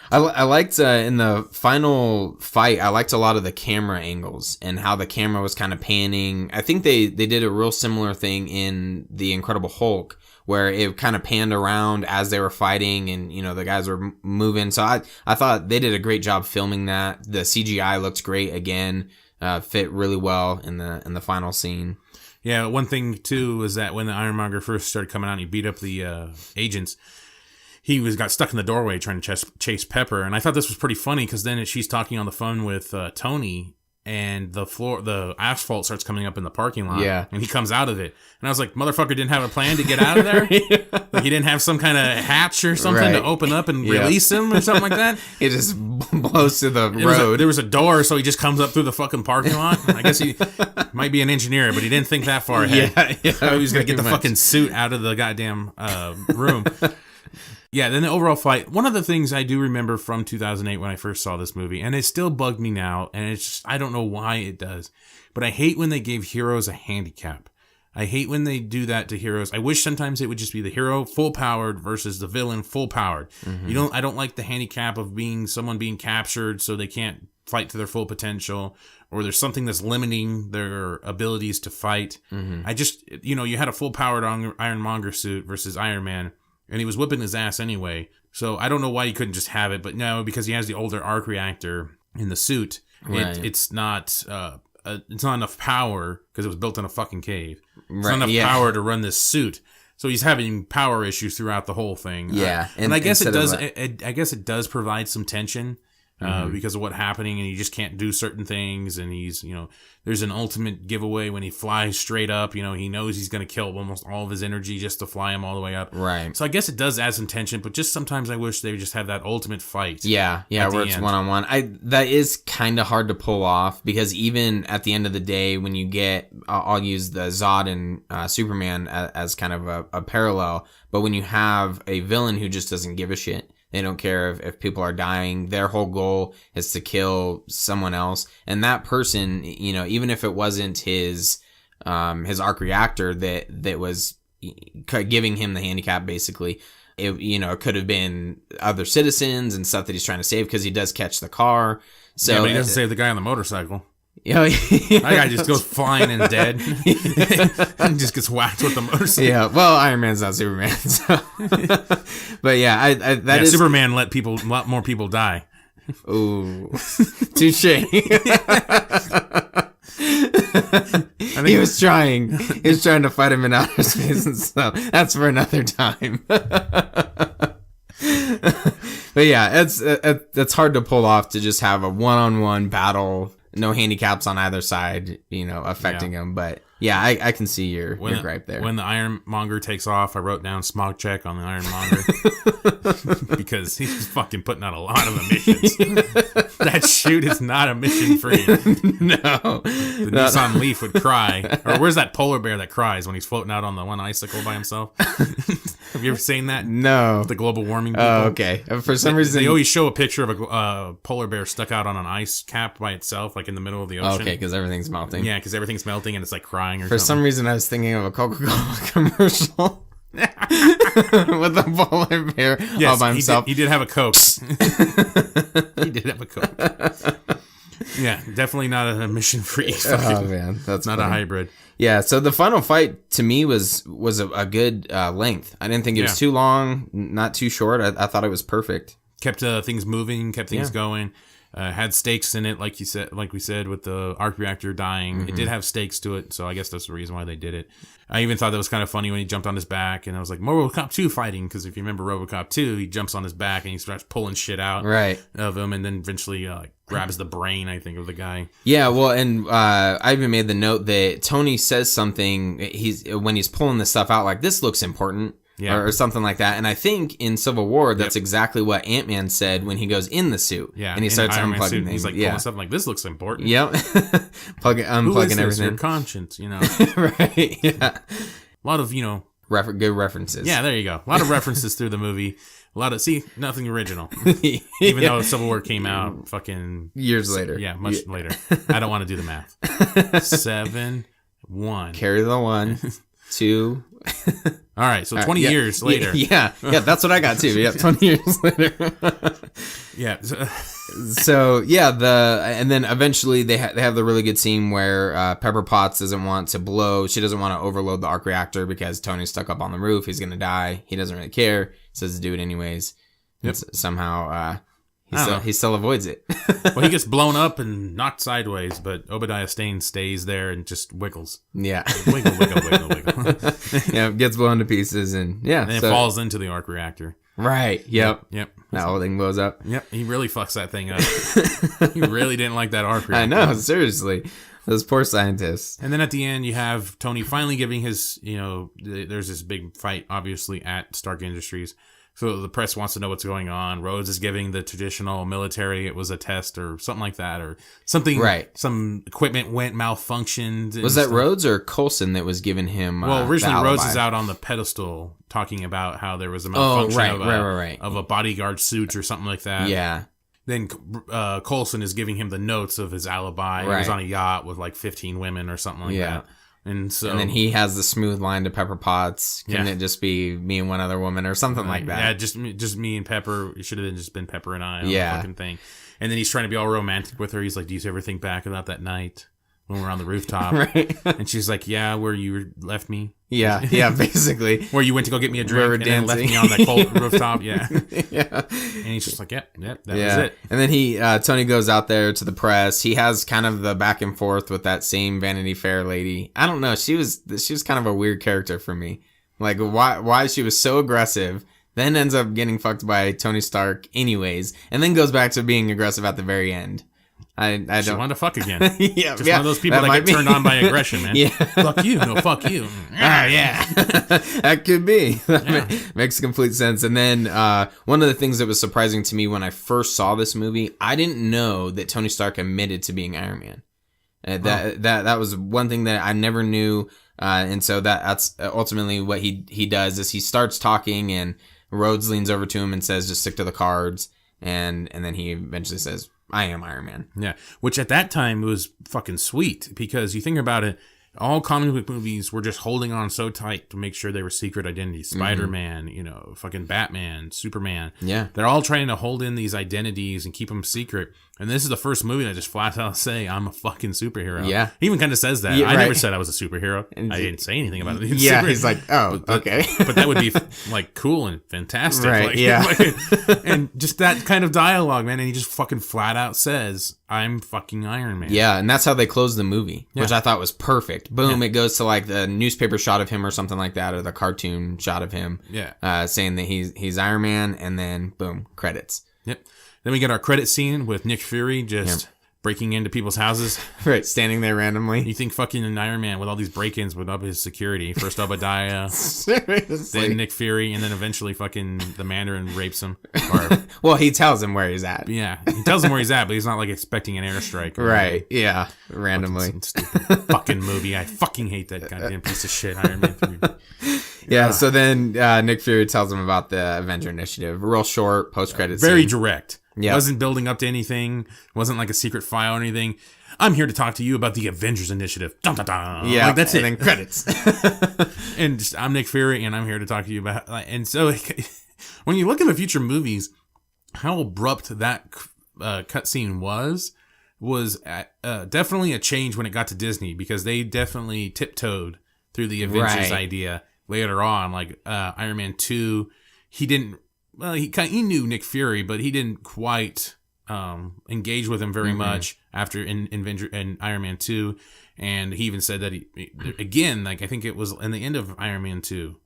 I liked in the final fight, I liked a lot of the camera angles and how the camera was kind of panning. I think they did a real similar thing in The Incredible Hulk, where it kind of panned around as they were fighting and, the guys were moving. So I thought they did a great job filming that. The CGI looked great again, fit really well in the final scene. Yeah, one thing too was that when the Ironmonger first started coming out and he beat up the agents, he got stuck in the doorway trying to chase Pepper. And I thought this was pretty funny because then she's talking on the phone with Tony, and the asphalt starts coming up in the parking lot. Yeah. And he comes out of it. And I was like, motherfucker didn't have a plan to get out of there? Like he didn't have some kind of hatch or something to open up and release him or something like that? It just blows to the road. There was a door, so he just comes up through the fucking parking lot. I guess he might be an engineer, but he didn't think that far ahead. He was going to get the fucking suit out of the goddamn room. Yeah, then the overall fight, one of the things I do remember from 2008 when I first saw this movie, and it still bugged me now, and it's just, I don't know why it does, but I hate when they gave heroes a handicap. I hate when they do that to heroes. I wish sometimes it would just be the hero full powered versus the villain full powered. I don't like the handicap of someone being captured so they can't fight to their full potential, or there's something that's limiting their abilities to fight. I just, you had a full powered Ironmonger suit versus Iron Man, and he was whipping his ass anyway. So I don't know why you couldn't just have it, but no, because he has the older arc reactor in the suit, it's not enough power because it was built in a fucking cave. It's not enough power to run this suit. So he's having power issues throughout the whole thing. Yeah, and I guess it does. I guess it does provide some tension. Because of what's happening, and he just can't do certain things, and he's, there's an ultimate giveaway when he flies straight up, he knows he's going to kill almost all of his energy just to fly him all the way up. Right. So I guess it does add some tension, but just sometimes I wish they would just have that ultimate fight. Yeah, where it's one-on-one. That is kind of hard to pull off, because even at the end of the day, when you get, I'll use the Zod and Superman as kind of a parallel, but when you have a villain who just doesn't give a shit, they don't care if people are dying. Their whole goal is to kill someone else. And that person, even if it wasn't his arc reactor that was giving him the handicap, basically, it could have been other citizens and stuff that he's trying to save, because he does catch the car. So yeah, but he doesn't save the guy on the motorcycle. That guy just goes flying and dead and just gets whacked with the motorcycle. Yeah, well, Iron Man's not Superman, so. But yeah, Superman let more people die. Ooh, touche. He was trying to fight him in outer space and stuff. That's for another time. But yeah, it's hard to pull off to just have a one-on-one battle. No handicaps on either side, affecting him. But yeah, I can see your gripe there. When the Ironmonger takes off, I wrote down smog check on the Ironmonger because he's fucking putting out a lot of emissions. That shoot is not emission free. No. The Nissan Leaf would cry. Or where's that polar bear that cries when he's floating out on the one icicle by himself? Have you ever seen that? No. The global warming people? Oh, okay. For some reason... They always show a picture of a polar bear stuck out on an ice cap by itself, like in the middle of the ocean. Okay, because everything's melting. Yeah, because everything's melting and it's like crying or For something. some reason, I was thinking of a Coca-Cola commercial. With the polar bear all by himself. He did have a Coke. He did have a Coke. Yeah, definitely not an emission-free. Oh, man. That's not funny. a hybrid. Yeah, so the final fight, to me, was a good length. I didn't think it was too long, not too short. I thought it was perfect. Kept things moving, kept things going. Had stakes in it, like we said, with the arc reactor dying. It did have stakes to it, so I guess that's the reason why they did it. I even thought that was kind of funny when he jumped on his back, and I was like, more RoboCop 2 fighting, because if you remember RoboCop 2, he jumps on his back and he starts pulling shit out of him, and then eventually grabs the brain, I think, of the guy. Yeah, well, and I even made the note that Tony says something, when he's pulling this stuff out, like, this looks important. Yeah. Or something like that. And I think in Civil War, that's exactly what Ant-Man said when he goes in the suit. Yeah. And he starts unplugging things. He's like pulling stuff like, this looks important. Yep. Unplugging everything. Your conscience, Right. Yeah. A lot of, good references. Yeah, there you go. A lot of references through the movie. Nothing original. Even though Civil War came out fucking... years later. Yeah, much later. I don't want to do the math. 7, 1. Carry the 1, 2... All right, so 20 years later. Yeah, that's what I got too. Yeah, 20 years later. Yeah. So yeah, and then eventually they have the really good scene where Pepper Potts doesn't want to blow. She doesn't want to overload the arc reactor because Tony's stuck up on the roof. He's gonna die. He doesn't really care. Says to do it anyways. Yep. Somehow he still avoids it. Well, he gets blown up and knocked sideways, but Obadiah Stane stays there and just wiggles. Yeah. Wiggle. Yeah, gets blown to pieces and it falls into the arc reactor. Right. Yep. Yep. That whole thing blows up. Yep. He really fucks that thing up. He really didn't like that arc. I know. Seriously. Those poor scientists. And then at the end, you have Tony finally giving his, there's this big fight, obviously, at Stark Industries. So the press wants to know what's going on. Rhodes is giving the traditional military, it was a test or something like that, or something. Right. Some equipment went malfunctioned. Was that Rhodes or Coulson that was giving him Well, originally Rhodes is out on the pedestal talking about how there was a malfunction of a bodyguard suit or something like that. Yeah. Then Coulson is giving him the notes of his alibi. He was on a yacht with like 15 women or something like that. And then he has the smooth line to Pepper Potts. Couldn't it just be me and one other woman or something like that? Yeah, just me and Pepper. It should have just been Pepper and I on the fucking thing. And then he's trying to be all romantic with her. He's like, do you ever think back about that night when we were on the rooftop? Right. And she's like, yeah, where you left me. Yeah, basically. Where you went to go get me a drink and then left me on that cold rooftop. Yeah. And he's just like, yep, that was it. And then Tony goes out there to the press. He has kind of the back and forth with that same Vanity Fair lady. I don't know. She was kind of a weird character for me. Like, why she was so aggressive, then ends up getting fucked by Tony Stark anyways, and then goes back to being aggressive at the very end. I don't. She wanted to fuck again. One One of those people that get turned on by aggression, man. Yeah. Fuck you. No, fuck you. Yeah. That could be. Makes complete sense. And then one of the things that was surprising to me when I first saw this movie, I didn't know that Tony Stark admitted to being Iron Man. That was one thing that I never knew. And so that's ultimately what he does is he starts talking and Rhodes leans over to him and says, just stick to the cards. And then he eventually says, I am Iron Man. Yeah, which at that time was fucking sweet because you think about it, all comic book movies were just holding on so tight to make sure they were secret identities. Spider-Man, fucking Batman, Superman. Yeah. They're all trying to hold in these identities and keep them secret. And this is the first movie that just flat out say, I'm a fucking superhero. Yeah. He even kind of says that. Yeah, I never said I was a superhero. And I didn't say anything about it. Yeah, he's like, oh, okay. But that would be like cool and fantastic. Right, yeah. And just that kind of dialogue, man. And he just fucking flat out says, I'm fucking Iron Man. Yeah, and that's how they close the movie, which I thought was perfect. Boom, it goes to like the newspaper shot of him or something like that, or the cartoon shot of him. Yeah. Saying that he's Iron Man, and then boom, credits. Yep. Then we get our credit scene with Nick Fury just breaking into people's houses. Right, standing there randomly. You think fucking Iron Man with all these break-ins with up his security. First Obadiah, then Nick Fury, and then eventually fucking the Mandarin rapes him. Well, he tells him where he's at. Yeah, he tells him where he's at, but he's not like expecting an airstrike. Right, yeah, randomly. Stupid fucking movie. I fucking hate that goddamn piece of shit, Iron Man 3. Yeah, so then Nick Fury tells him about the Avenger Initiative. Real short, post-credit scene. Very direct. Yeah. Wasn't building up to anything. Wasn't like a secret file or anything. I'm here to talk to you about the Avengers Initiative. Dun, dun, dun. Yeah, like, that's and it. then credits. And just, I'm Nick Fury, and I'm here to talk to you about... And so, when you look at the future movies, how abrupt that cutscene was definitely a change when it got to Disney, because they definitely tiptoed through the Avengers idea later on. Like Iron Man 2, he didn't... Well, he knew Nick Fury, but he didn't quite engage with him very much after in Iron Man 2. And he even said that again, like I think it was in the end of Iron Man 2.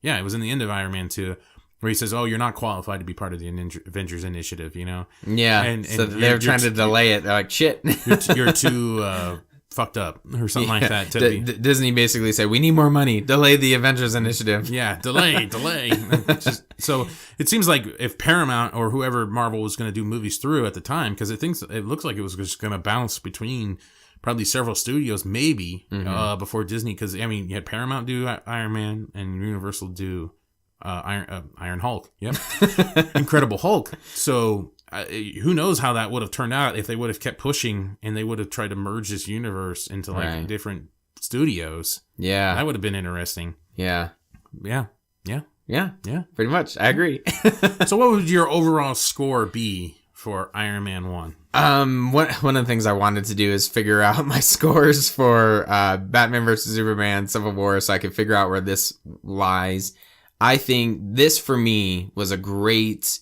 Yeah, it was in the end of Iron Man 2 where he says, "Oh, you're not qualified to be part of the Avengers Initiative," Yeah, and so they're trying to delay it. They're like, "Shit, you're too fucked up," or something like that. Disney basically said, "We need more money. Delay the Avengers Initiative." Yeah, delay. So it seems like if Paramount or whoever Marvel was going to do movies through at the time, because it looks like it was just going to bounce between probably several studios, maybe before Disney. Because I mean, you had Paramount do Iron Man and Universal do Iron Hulk. Yep, Incredible Hulk. So. Who knows how that would have turned out if they would have kept pushing and they would have tried to merge this universe into like different studios. Yeah. That would have been interesting. Yeah. Yeah. Pretty much. I agree. So what would your overall score be for Iron Man 1? One of the things I wanted to do is figure out my scores for Batman vs. Superman Civil War so I could figure out where this lies. I think this for me was a great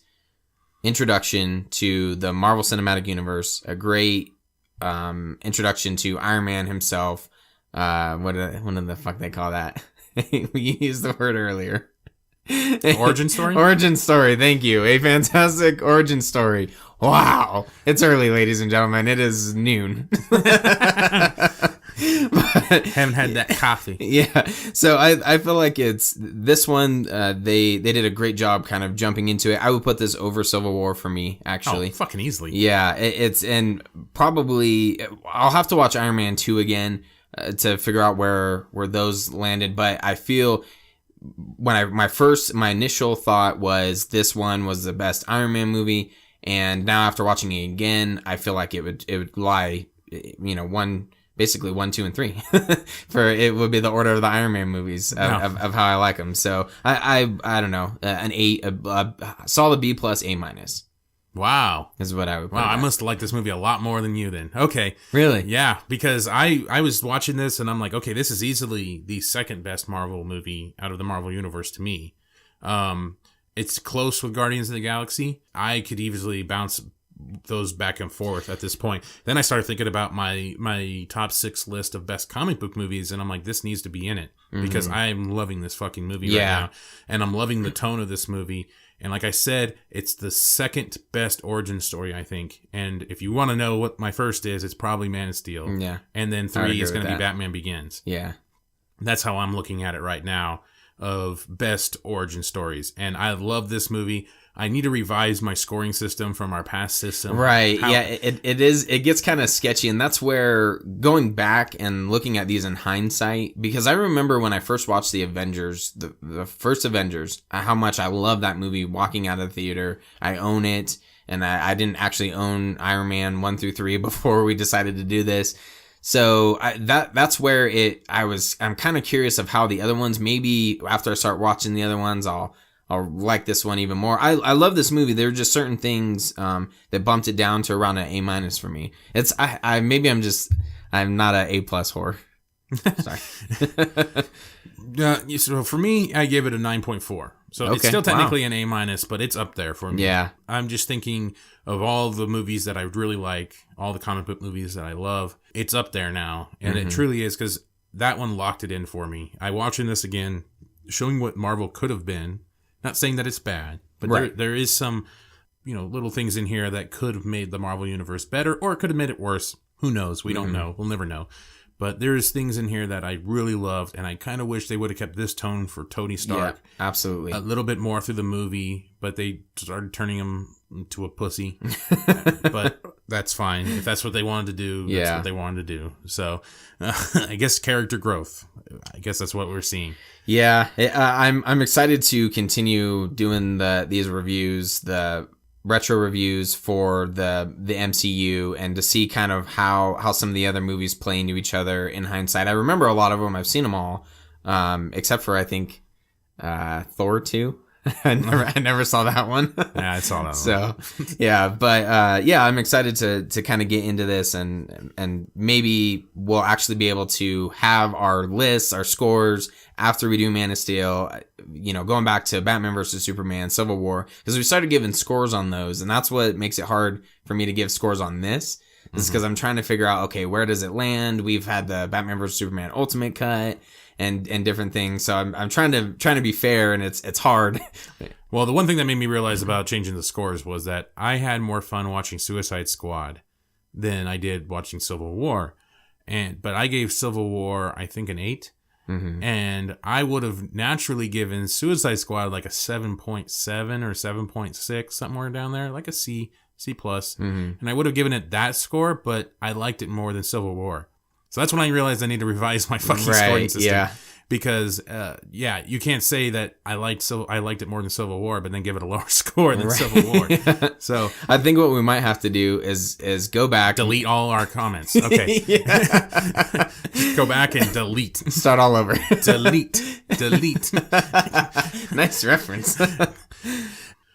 introduction to the Marvel Cinematic Universe, a great introduction to Iron Man himself. What the fuck they call that? We used the word earlier. Origin story? Origin story, thank you. A fantastic origin story. Wow. It's early, ladies and gentlemen. It is noon. Haven't had that coffee. Yeah. So I feel like it's this one, they did a great job kind of jumping into it. I would put this over Civil War for me, actually. Oh, fucking easily. Yeah. And probably I'll have to watch Iron Man 2 again to figure out where those landed. But I feel when my initial thought was this one was the best Iron Man movie. And now after watching it again, I feel like it would lie, basically 1, 2, and 3 for it would be the order of the Iron Man movies of how I like them. So I don't know, an 8, a solid B plus A minus. Wow. Is what I would put. Wow, I must have liked this movie a lot more than you then. Okay. Really? Yeah, because I was watching this and I'm like, okay, this is easily the second best Marvel movie out of the Marvel Universe to me. It's close with Guardians of the Galaxy. I could easily bounce those back and forth at this point. Then I started thinking about my top 6 list of best comic book movies, and I'm like, this needs to be in it because I'm loving this fucking movie right now, and I'm loving the tone of this movie. And like I said, it's the second best origin story, I think. And if you want to know what my first is, it's probably Man of Steel. Yeah. And then 3 is going to be Batman Begins. Yeah. That's how I'm looking at it right now of best origin stories. And I love this movie. I need to revise my scoring system from our past system. Right. It gets kind of sketchy. And that's where going back and looking at these in hindsight, because I remember when I first watched the Avengers, the first Avengers, how much I love that movie walking out of the theater. I own it. And I didn't actually own Iron Man 1 through 3 before we decided to do this. So that's where I'm kind of curious of how the other ones, maybe after I start watching the other ones, I'll like this one even more. I love this movie. There are just certain things that bumped it down to around an A minus for me. I'm not an A plus whore. Sorry. So for me, I gave it a 9.4. So it's still technically an A minus, but it's up there for me. Yeah. I'm just thinking of all the movies that I really like, all the comic book movies that I love. It's up there now. And it truly is, because that one locked it in for me. I watching this again, showing what Marvel could have been. Not saying that it's bad, but there is some, little things in here that could have made the Marvel Universe better, or it could have made it worse. Who knows? We don't know. We'll never know. But there's things in here that I really loved, and I kind of wish they would have kept this tone for Tony Stark. Yeah, absolutely. A little bit more through the movie, but they started turning him into a pussy. But that's fine. If that's what they wanted to do, that's what they wanted to do. So I guess character growth. I guess that's what we're seeing. Yeah, I'm excited to continue doing these reviews, the retro reviews for the MCU, and to see kind of how some of the other movies play into each other in hindsight. I remember a lot of them. I've seen them all, except for I think Thor 2. I never saw that one. Yeah, I saw that one. So, yeah, but I'm excited to kind of get into this, and maybe we'll actually be able to have our lists, our scores after we do Man of Steel, going back to Batman versus Superman, Civil War, because we started giving scores on those, and that's what makes it hard for me to give scores on this. Is because I'm trying to figure out, okay, where does it land? We've had the Batman vs Superman Ultimate Cut and different things, so I'm trying to be fair, and it's hard. Well, the one thing that made me realize about changing the scores was that I had more fun watching Suicide Squad than I did watching Civil War, but I gave Civil War, I think, an 8. And I would have naturally given Suicide Squad like a 7.7 or 7.6, somewhere down there, like a C plus. And I would have given it that score, but I liked it more than Civil War. So that's when I realized I need to revise my fucking scoring system. Yeah. Because you can't say that I liked it more than Civil War, but then give it a lower score than Civil War. So I think what we might have to do is go back, delete all our comments. Okay, go back and delete. Start all over. delete. Nice reference.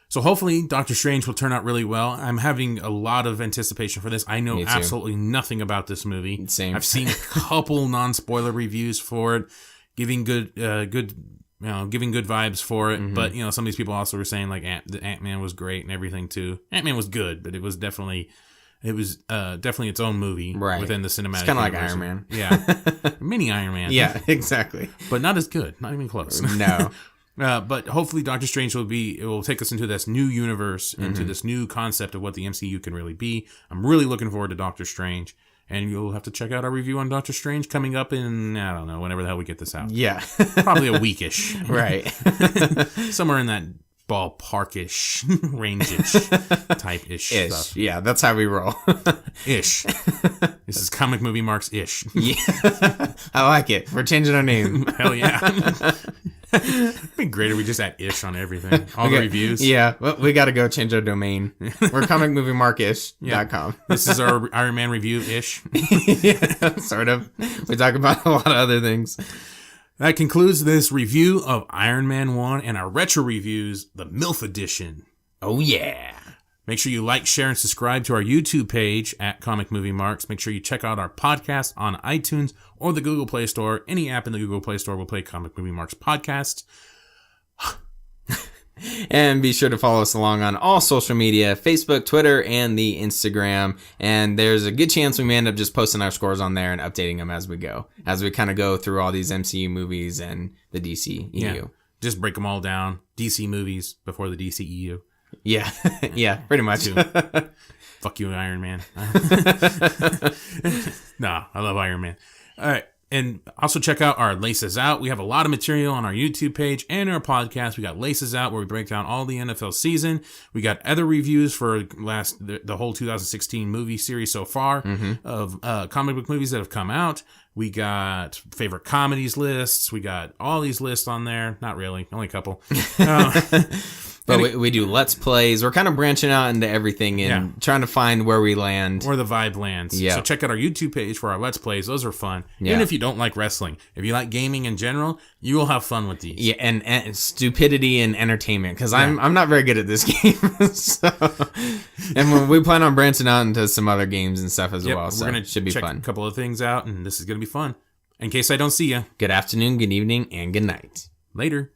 So hopefully Doctor Strange will turn out really well. I'm having a lot of anticipation for this. I know absolutely nothing about this movie. Same. I've seen a couple non-spoiler reviews for it, giving good vibes for it. But some of these people also were saying like Ant-Man was great and everything too. Ant-Man was good, but it was definitely its own movie within the cinematic. It's kind of like Iron Man. Yeah, mini Iron Man. Yeah, exactly. But not as good. Not even close. No. But hopefully Doctor Strange it will take us into this new universe, into this new concept of what the MCU can really be. I'm really looking forward to Doctor Strange. And you'll have to check out our review on Doctor Strange coming up in, I don't know, whenever the hell we get this out. Yeah. Probably a weekish. Right. Somewhere in that ballparkish, range-ish, type-ish Ish. stuff. Yeah, that's how we roll. Ish. This is Comic Movie Marks Ish. Yeah. I like it. We're changing our name. Hell yeah. It'd be great if we just add ish on everything. All the reviews. Yeah, well, we got to go change our domain. We're comicmoviemarkish.com. This is our Iron Man review ish. Yeah, sort of. We talk about a lot of other things. That concludes this review of Iron Man 1 and our retro reviews, the MILF edition. Oh, yeah. Make sure you like, share, and subscribe to our YouTube page at Comic Movie Marks. Make sure you check out our podcast on iTunes or the Google Play Store. Any app in the Google Play Store will play Comic Movie Marks podcast. And be sure to follow us along on all social media, Facebook, Twitter, and the Instagram. And there's a good chance we may end up just posting our scores on there and updating them as we go. As we kind of go through all these MCU movies and the DCEU. Yeah, just break them all down. DC movies before the DCEU. Yeah, yeah, pretty much. Fuck you, Iron Man. Nah, I love Iron Man. All right. And also check out our Laces Out. We have a lot of material on our YouTube page and our podcast. We got Laces Out where we break down all the NFL season. We got other reviews for the whole 2016 movie series so far of comic book movies that have come out. We got favorite comedies lists. We got all these lists on there. Not really, only a couple. But we do Let's Plays. We're kind of branching out into everything and trying to find where we land. Where the vibe lands. Yeah. So check out our YouTube page for our Let's Plays. Those are fun. Yeah. Even if you don't like wrestling. If you like gaming in general, you will have fun with these. Yeah, and stupidity and entertainment. Because I'm not very good at this game. And we plan on branching out into some other games and stuff as well. So it should be fun. A couple of things out, and this is going to be fun. In case I don't see you. Good afternoon, good evening, and good night. Later.